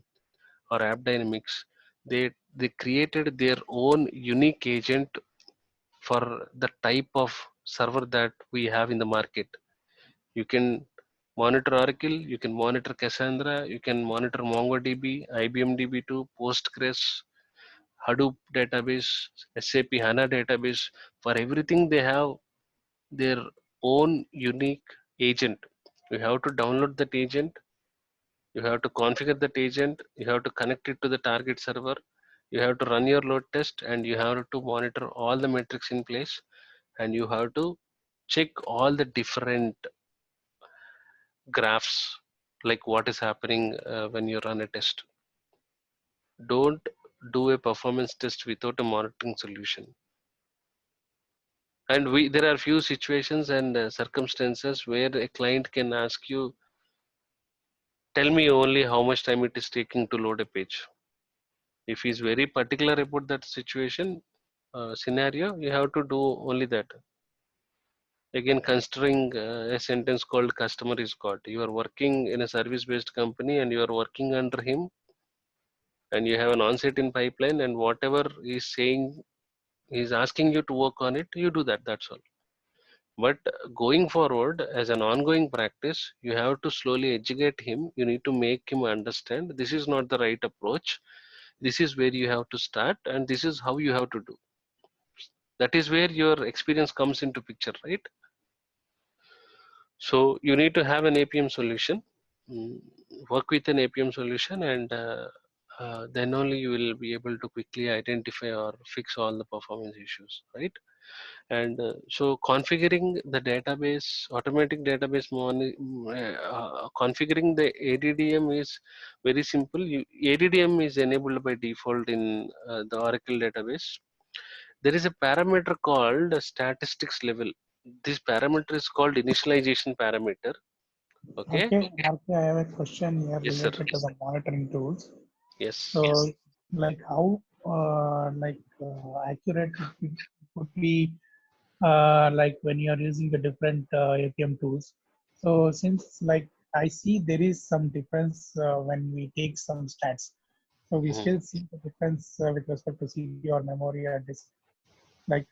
or App Dynamics, they created their own unique agent for the type of server that we have in the market. You can monitor Oracle, you can monitor Cassandra, you can monitor MongoDB, IBM DB2, Postgres, Hadoop database, SAP HANA database. For everything, they have their own unique agent. You have to download that agent, you have to configure that agent, you have to connect it to the target server, you have to run your load test, and you have to monitor all the metrics in place, and you have to check all the different graphs, like what is happening when you run a test. Don't do a performance test without a monitoring solution. And there are few situations and circumstances where a client can ask you, tell me only how much time it is taking to load a page. If he's very particular about that situation, scenario, you have to do only that. Again, considering a sentence called customer is God. You are working in a service based company and you are working under him, and you have an on-site in pipeline, and whatever he's saying, he's asking you to work on it, you do that, that's all. But going forward, as an ongoing practice, you have to slowly educate him. You need to make him understand this is not the right approach, this is where you have to start, and this is how you have to do. That is where your experience comes into picture, right? So you need to have an APM solution, mm, work with an APM solution, and then only you will be able to quickly identify or fix all the performance issues, right? And so configuring the database, automatic database configuring the ADDM is very simple. ADDM is enabled by default in the Oracle database. There is a parameter called statistics level. This parameter is called initialization parameter. Okay. Okay, Marky, I have a question here Yes, sir. related to the monitoring tools. Yes. So, like how accurate it would be like when you are using the different APM tools. So since like I see there is some difference when we take some stats. So we Mhm. still see the difference with respect to CPU or memory or disk. Like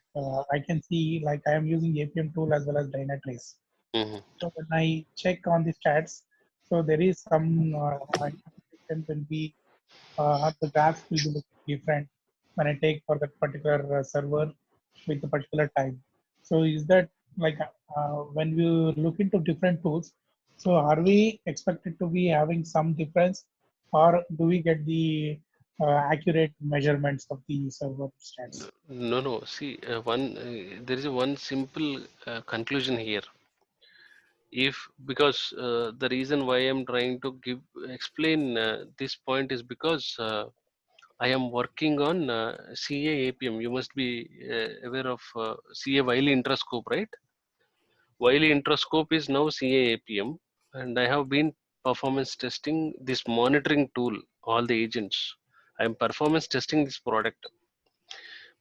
I can see like I am using APM tool as well as Dynatrace. Mhm. So when I check on the stats, so there is some information will be the graphs will be looking different when I take for that particular server with the particular time. So is that like when we look into different tools, so are we expected to be having some difference, or do we get the accurate measurements of the server stats? No, no. See, there is a one simple conclusion here. If because the reason why I'm trying to explain this point is because I am working on CA APM. You must be aware of CA Wiley Intrascope, right? Wiley Intrascope is now CA APM, and I have been performance testing this monitoring tool, all the agents. I am performance testing this product.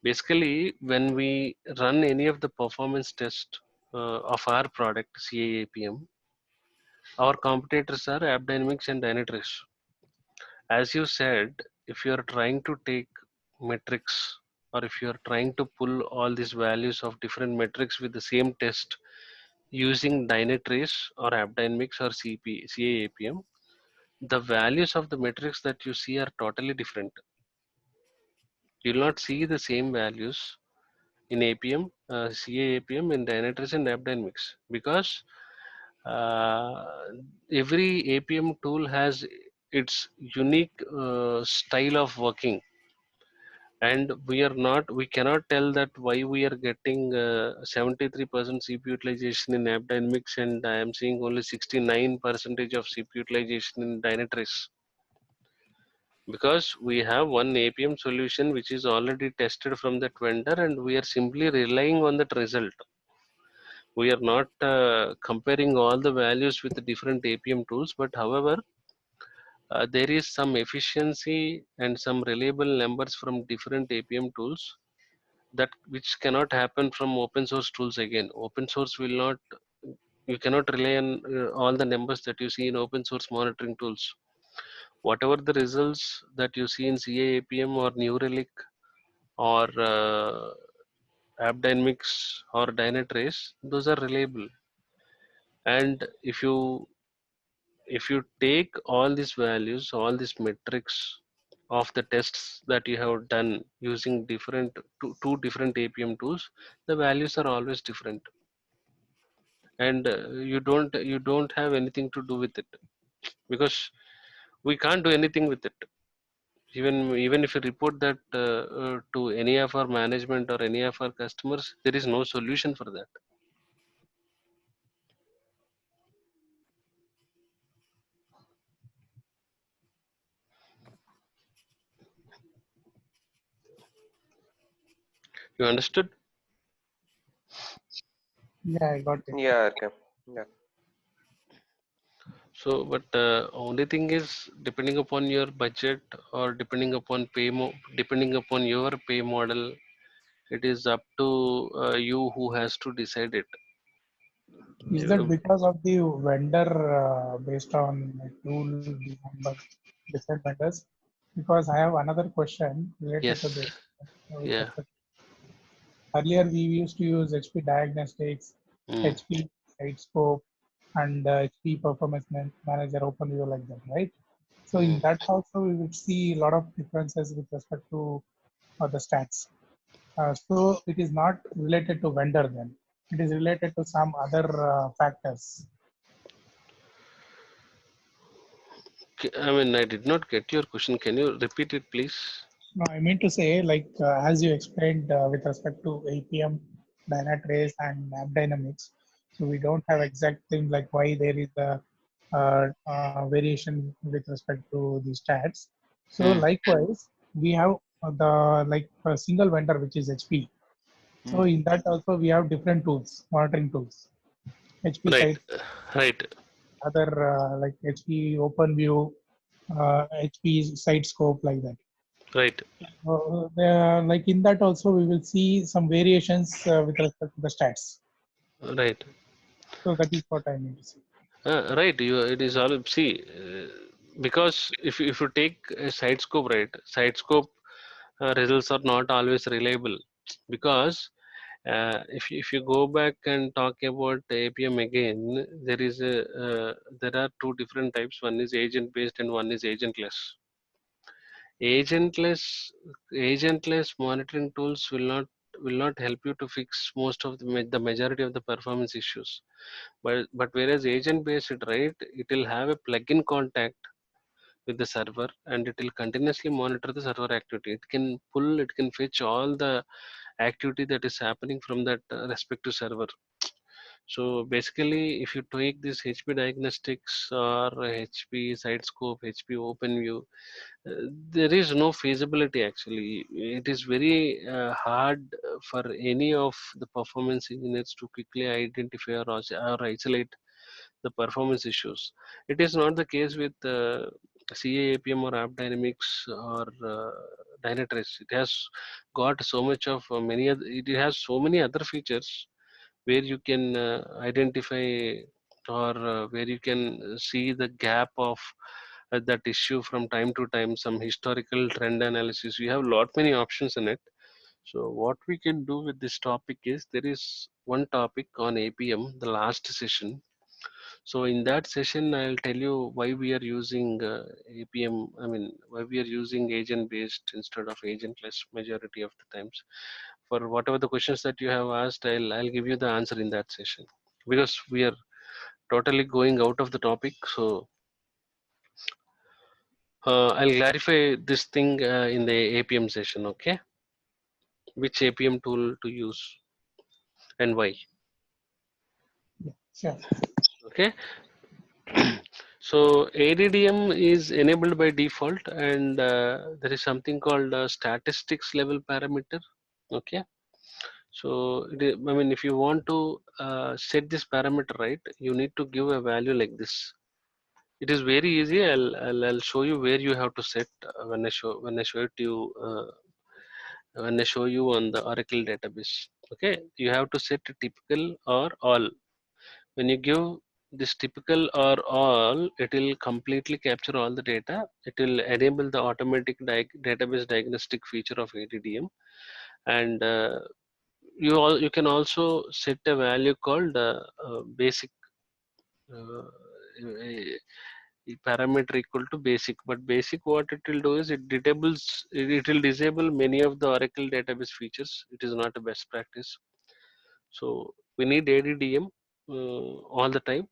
Basically, when we run any of the performance test of our product, CA APM, our competitors are AppDynamics and Dynatrace. As you said, if you are trying to take metrics, or if you are trying to pull all these values of different metrics with the same test using Dynatrace or AppDynamics or CAAPM, the values of the metrics that you see are totally different. You will not see the same values in APM, CAAPM, in Dynatrace and AppDynamics, because every APM tool has its unique style of working, and we cannot tell that why we are getting 73% CPU utilization in AppDynamics and I am seeing only 69 percentage of CPU utilization in Dynatrace, because we have one APM solution which is already tested from that vendor and we are simply relying on that result. We are not comparing all the values with the different APM tools, but however, there is some efficiency and some reliable numbers from different APM tools that which cannot happen from open source tools. Again, open source will not, you cannot rely on all the numbers that you see in open source monitoring tools. Whatever the results that you see in CAAPM or New Relic or AppDynamics or Dynatrace, those are reliable. And if you take all these values, all these metrics of the tests that you have done using two different APM tools, the values are always different, and you don't have anything to do with it, because we can't do anything with it. Even if you report that to any of our management or any of our customers, there is no solution for that. You understood? Yeah, I got it. Yeah, okay. Yeah. So, but only thing is, depending upon your budget or depending upon your pay model, it is up to you who has to decide it. Is that Uh, because of the vendor based on the tool behind by different vendors? Because I have another question related to Yes. this. With Yeah. respect, earlier we used to use HP Diagnostics, Mm. HP Sitescope, and HP Performance Manager OpenView like that, right? So in Mm. that also we would see a lot of differences with respect to the stats. So it is not related to vendor then. It is related to some other factors. I mean, I did not get your question. Can you repeat it, please? No, I mean to say, like as you explained with respect to APM, Dynatrace, and AppDynamics, so we don't have exact thing like why there is a variation with respect to the stats. So Mm. likewise, we have the like a single vendor which is HP. So Mm. in that also we have different tools, monitoring tools. HP Right. site, Right. other like HP OpenView, HP Sitescope like that. Right. Like in that also we will see some variations with respect to the stats. Right. So that is what I mean to say. Right. It is all, see, because if you take a side scope, right, side scope results are not always reliable, because if you go back and talk about APM again, there are two different types. One is agent based and one is agentless. Agentless agentless monitoring tools will not help you to fix most of the majority of the performance issues. But whereas agent based, right, it will have a plug-in contact with the server and it will continuously monitor the server activity. It can fetch all the activity that is happening from that respective server. So basically, if you take this HP Diagnostics or HP Sitescope, HP OpenView, there is no feasibility actually. It is very hard for any of the performance engineers to quickly identify or isolate the performance issues. It is not the case with CAAPM or AppDynamics or Dynatrace. It has got so much of it has so many other features where you can identify or where you can see the gap of that issue from time to time, some historical trend analysis. We have lot many options in it. So what we can do with this topic is, there is one topic on APM, the last session. So in that session, I'll tell you why we are using APM. I mean, why we are using agent-based instead of agentless majority of the times. For whatever the questions that you have asked, I'll give you the answer in that session, because we are totally going out of the topic. So I'll clarify this thing in the APM session. Okay, which APM tool to use and why. Yeah, sure. Okay. So ADDM is enabled by default, and there is something called statistics level parameter. Okay. So I mean, if you want to set this parameter right, you need to give a value like this. It is very easy. I'll show you where you have to set when I show it to you when I show you on the Oracle database. Okay, you have to set a typical or all. When you give this typical or all, it will completely capture all the data. It will enable the automatic database diagnostic feature of ADDM, and you can also set a value called basic. Parameter equal to basic, but basic, what it will do is it will disable many of the Oracle database features. It is not a best practice. So we need ADDM all the time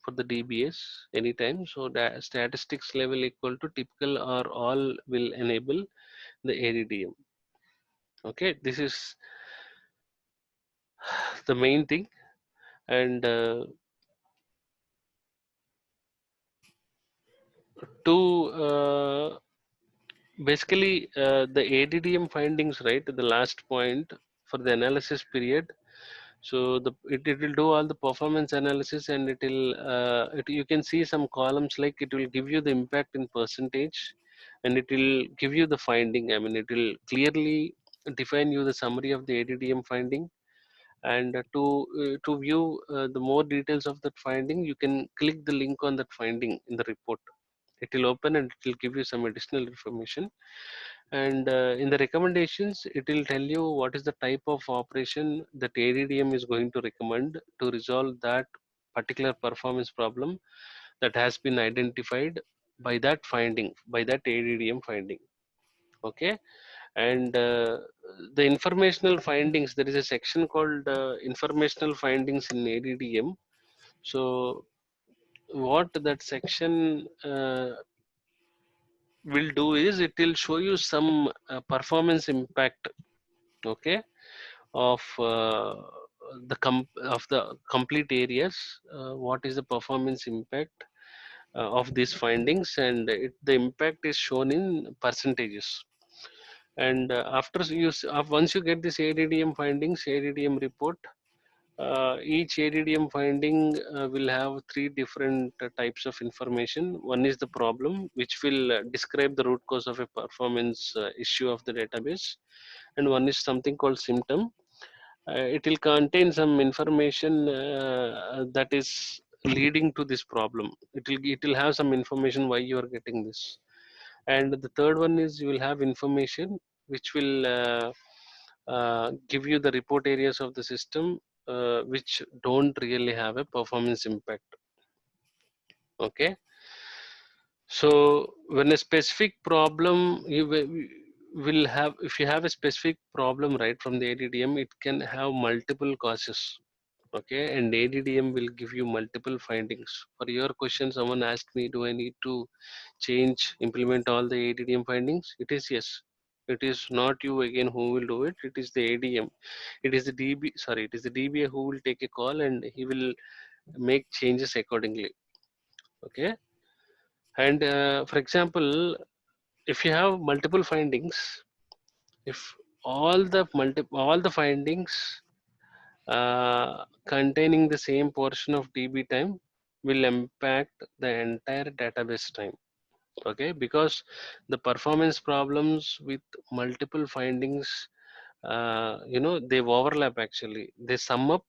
for the DBS anytime. So that statistics level equal to typical or all will enable the ADDM. Okay, this is the main thing. And to basically the ADDM findings, right, the last point for the analysis period. So it will do all the performance analysis, and it will you can see some columns, like it will give you the impact in percentage, and it will give you the finding. I mean, it will clearly define you the summary of the ADDM finding. And to view the more details of that finding, you can click the link on that finding in the report. It will open and it will give you some additional information. And in the recommendations, it will tell you what is the type of operation that ADDM is going to recommend to resolve that particular performance problem that has been identified by that finding, by that ADDM finding. Okay. And the informational findings, there is a section called informational findings in ADDM. So what that section will do is, it will show you some performance impact, okay, of of the complete areas. What is the performance impact of these findings, and the impact is shown in percentages. And after once you get this ADDM findings, ADDM report, each ADDM finding will have three different types of information. One is the problem, which will describe the root cause of a performance issue of the database, and one is something called symptom. It will contain some information that is leading to this problem. It will have some information why you are getting this. And the third one is, you will have information which will give you the report areas of the system which don't really have a performance impact. Okay. So when a specific problem will have, if you have a specific problem right from the ADDM, it can have multiple causes. Okay, and ADDM will give you multiple findings. For your question, someone asked me, do I need to implement all the ADDM findings? It is yes. It is not you again who will do it. It is the ADM. It is the it is the DBA who will take a call, and he will make changes accordingly. Okay. And for example, if you have multiple findings, if all the findings containing the same portion of DB time will impact the entire database time. Okay, because the performance problems with multiple findings, they overlap. Actually, they sum up,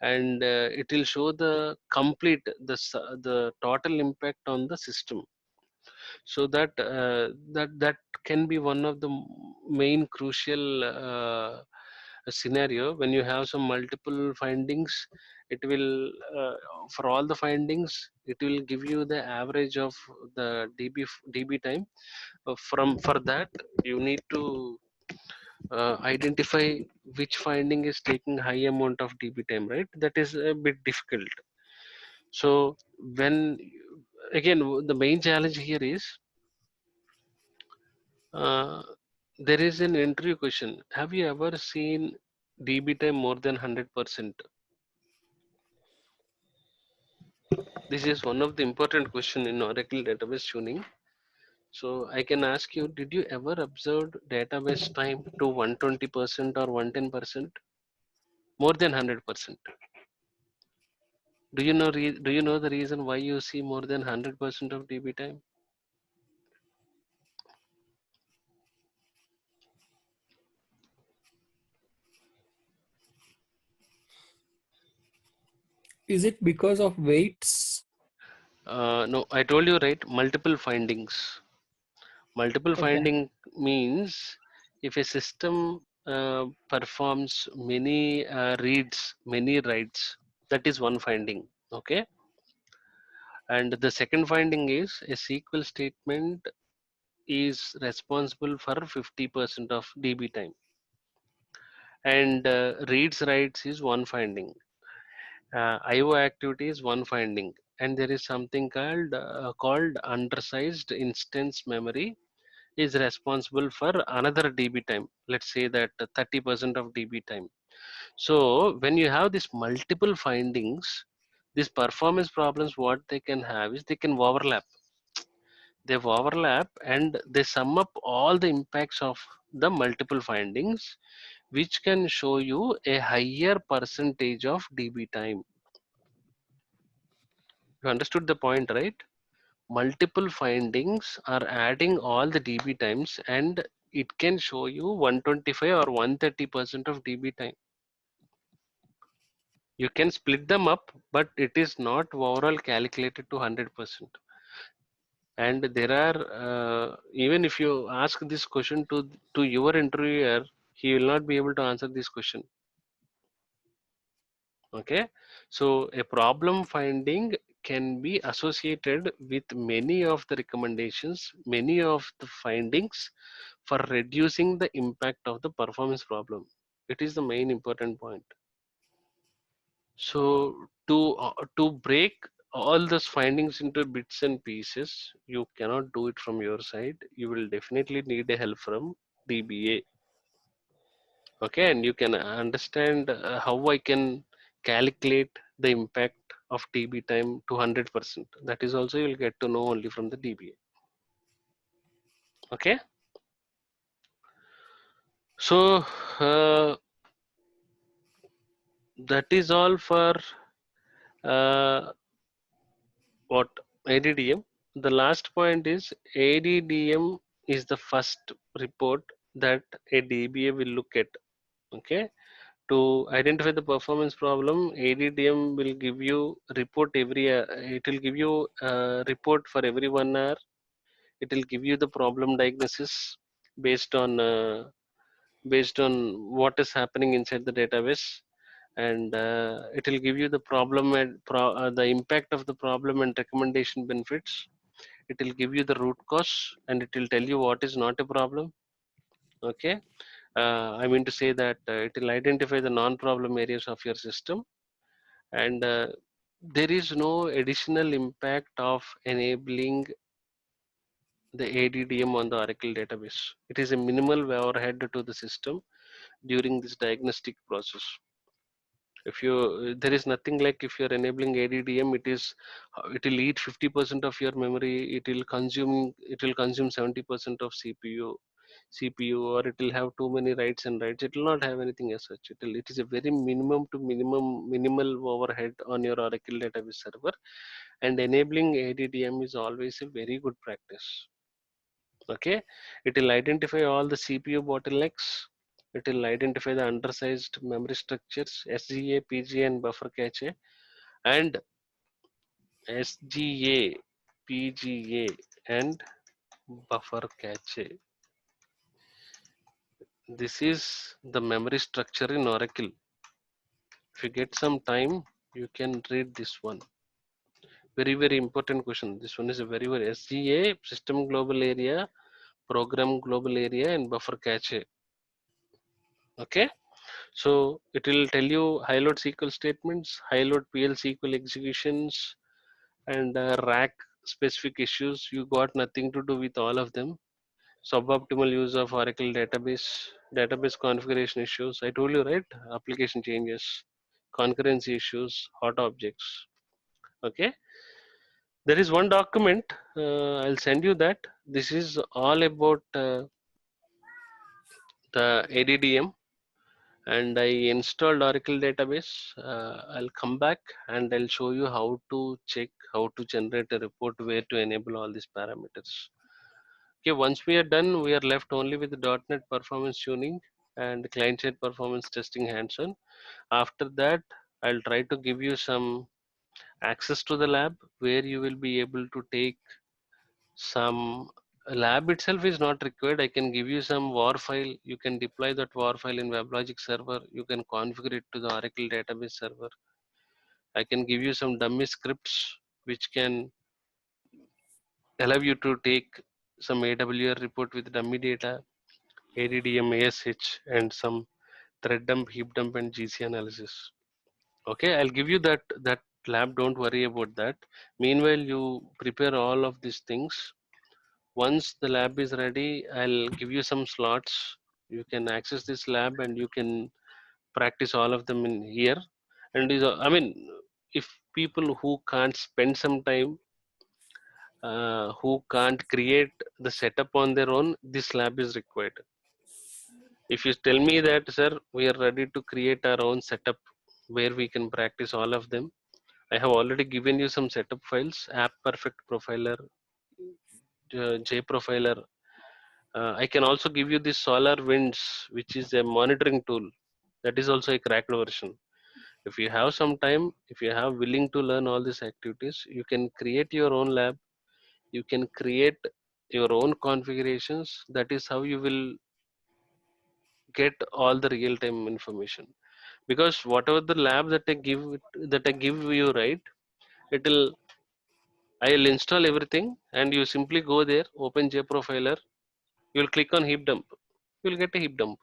and it will show the complete the total impact on the system. So that that can be one of the main crucial scenario when you have some multiple findings. It will for all the findings, it will give you the average of the db time. From for that, you need to identify which finding is taking high amount of db time, right? That is a bit difficult. So when again, the main challenge here is uh, there is an interview question: have you ever seen db time more than 100%? This is one of the important question in Oracle database tuning. So I can ask you, did you ever observe database time to 120% or 110%? More than 100%? Do you know do you know the reason why you see more than 100% of db time? Is it because of weights? No, I told you, right? Multiple findings. Multiple Okay. finding means if a system performs many reads, many writes, that is one finding. Okay. And the second finding is a SQL statement is responsible for 50% of DB time. And reads writes is one finding. IO activity is one finding. And there is something called undersized instance memory is responsible for another db time. Let's say that 30% of db time. So when you have these multiple findings, these performance problems, what they can have is they can overlap. They overlap and they sum up all the impacts of the multiple findings, which can show you a higher percentage of db time. You understood the point, right? Multiple findings are adding all the db times, and it can show you 125 or 130% of db time. You can split them up, but it is not overall calculated to 100%. And there are even if you ask this question to your interviewer, he will not be able to answer this question. Okay, so a problem finding can be associated with many of the recommendations, many of the findings for reducing the impact of the performance problem. It is the main important point. So to break all those findings into bits and pieces, you cannot do it from your side. You will definitely need a help from DBA. Okay, and you can understand how I can calculate the impact of db time to 100%. That is also you'll get to know only from the DBA. Okay, so that is all for what ADDM. The last point is ADDM is the first report that a DBA will look at. Okay, to identify the performance problem, ADDM will give you report every. It will give you a report for every 1 hour. It will give you the problem diagnosis based on what is happening inside the database, and it will give you the problem and the impact of the problem and recommendation benefits. It will give you the root cause, and it will tell you what is not a problem. Okay, I mean to say that it will identify the non-problem areas of your system, and there is no additional impact of enabling the ADDM on the Oracle database. It is a minimal overhead to the system during this diagnostic process. If you there is nothing like if you're enabling ADDM, it will eat 50% of your memory. It will consume 70% of CPU, or it will have too many writes and writes. It will not have anything as such. It is a very minimum to minimal overhead on your Oracle database server, and enabling ADDM is always a very good practice. Okay, it will identify all the CPU bottlenecks. It will identify the undersized memory structures, SGA, PGA, and buffer cache. And SGA, PGA, and buffer cache. This is the memory structure in Oracle. If you get some time, you can read this one. Very, very important question. This one is a very, very SGA, system global area, program global area, and buffer cache. Okay. So it will tell you high load SQL statements, high load PL SQL executions, and rack specific issues. You got nothing to do with all of them. Suboptimal use of Oracle database configuration issues. I told you, right? Application changes, concurrency issues, hot objects. Okay. There is one document. I'll send you that. This is all about the ADDM, and I installed Oracle database. I'll come back and I'll show you how to check, how to generate a report, where to enable all these parameters. Okay, once we are done, we are left only with the .NET performance tuning and client-side performance testing hands-on. After that, I'll try to give you some access to the lab where you will be able to take some lab itself is not required. I can give you some war file. You can deploy that war file in WebLogic server. You can configure it to the Oracle database server. I can give you some dummy scripts which can allow you to take some AWR report with dummy data, ADDM, ASH, and some thread dump, heap dump, and GC analysis. Okay, I'll give you that lab. Don't worry about that. Meanwhile, you prepare all of these things. Once the lab is ready, I'll give you some slots. You can access this lab and you can practice all of them in here. And I mean, if people who can't spend some time, who can't create the setup on their own, this lab is required. If you tell me that, sir, we are ready to create our own setup where we can practice all of them, I have already given you some setup files: App Perfect Profiler, JProfiler. I can also give you this SolarWinds, which is a monitoring tool. That is also a cracked version. If you have some time, if you have willing to learn all these activities, you can create your own lab. You can create your own configurations. That is how you will get all the real-time information. Because whatever the lab that I give you, right, I'll install everything, and you simply go there, open JProfiler. You'll click on heap dump. You'll get a heap dump.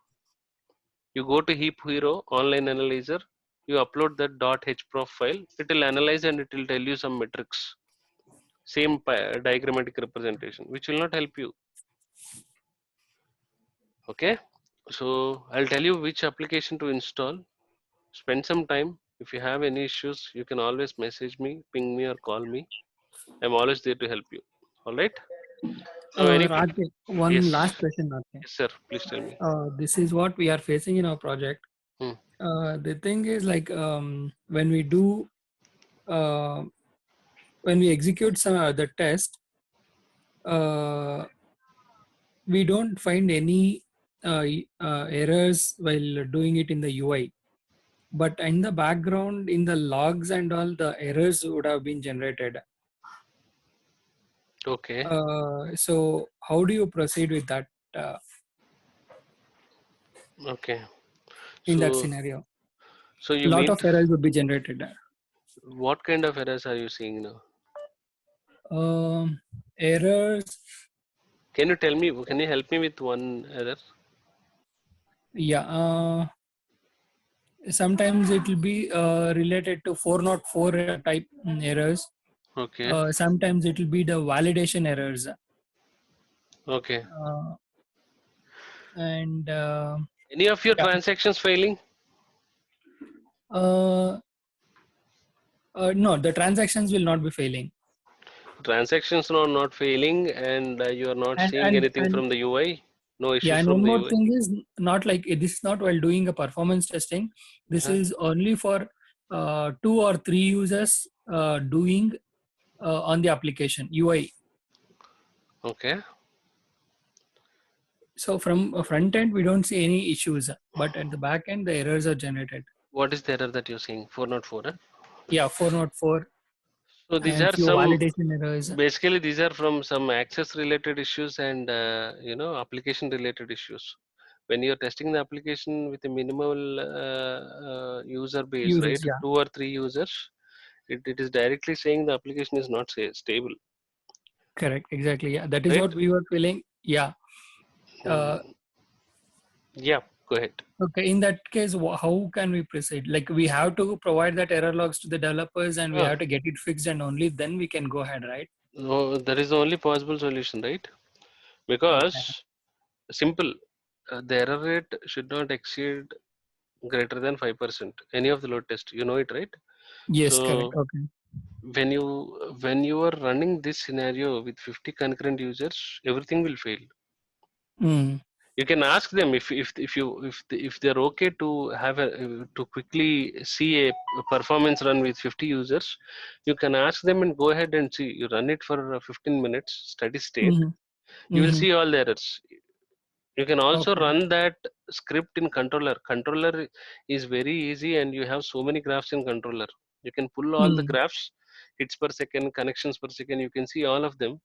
You go to Heap Hero online analyzer, you upload that .hprof file, it will analyze and it will tell you some metrics. Same diagrammatic representation, which will not help you. Okay, so I'll tell you which application to install. Spend some time. If you have any issues, you can always message me, ping me, or call me. I'm always there to help you. All right. So Raj, one yes. last question, Raj. Yes, sir. Please tell me. This is what we are facing in our project. The thing is, like, when we do, when we execute the test, we don't find any errors while doing it in the UI. But in the background, in the logs and all, the errors would have been generated. Okay. So how do you proceed with that? Okay. In that scenario, so you lot of errors would be generated. What kind of errors are you seeing now? Errors. Can you tell me? Can you help me with one error? Yeah. Sometimes it will be related to 404 type errors. Okay. Sometimes it will be the validation errors. Okay. And any of your transactions failing? No, the transactions will not be failing. Transactions are not failing, and you are not seeing anything from the UI. No issues and from one the more UI. thing is, not like this is not while doing a performance testing. This is only for 2 or 3 users doing on the application UI. Okay. So from a front end, we don't see any issues, but at the back end, the errors are generated. What is the error that you're seeing? 404? Huh? Yeah, 404. So these and are few some, validation errors. basically these are from some access related issues and application related issues. When you're testing the application with a minimal user base, right, Users, yeah, 2 or 3 users, it is directly saying the application is not stable, correct, exactly. Yeah, that is right? what we were feeling. Yeah. Uh, Hmm. Yeah, go ahead. okay, in that case, how can we proceed? Like we have to provide that error logs to the developers, and we Ah, have to get it fixed, and only then we can go ahead, right? no, that is the only possible solution, right? Okay. Because simple, the error rate should not exceed greater than 5%. Any of the load test, you know it, right? Yes, correct. So Okay. when you are running this scenario with 50 concurrent users, everything will fail. Mm. You can ask them if they're okay to have to quickly see a performance run with 50 users. You can ask them and go ahead and see. You run it for 15 minutes steady state. Mm-hmm. You will Mm-hmm. see all the errors. You can also Okay. run that script in controller. Controller is very easy, and you have so many graphs in controller. You can pull all the Mm. graphs, hits per second, connections per second. You can see all of them,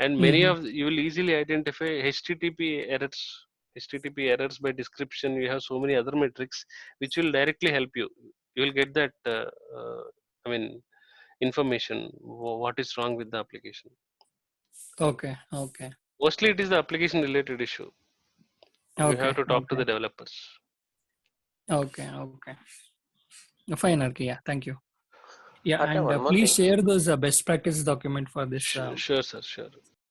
and many Mm-hmm. of you will easily identify http errors by description. You have so many other metrics which will directly help you. You will get that I mean information, what is wrong with the application. Okay. Okay. Mostly it is the application related issue. You have Okay. to talk to Okay. the developers. Okay. Okay. Fine, Arki. Yeah. Thank you. Yeah, Partner, and one more please thing. share those best practice document for this. Sure, sir, sure.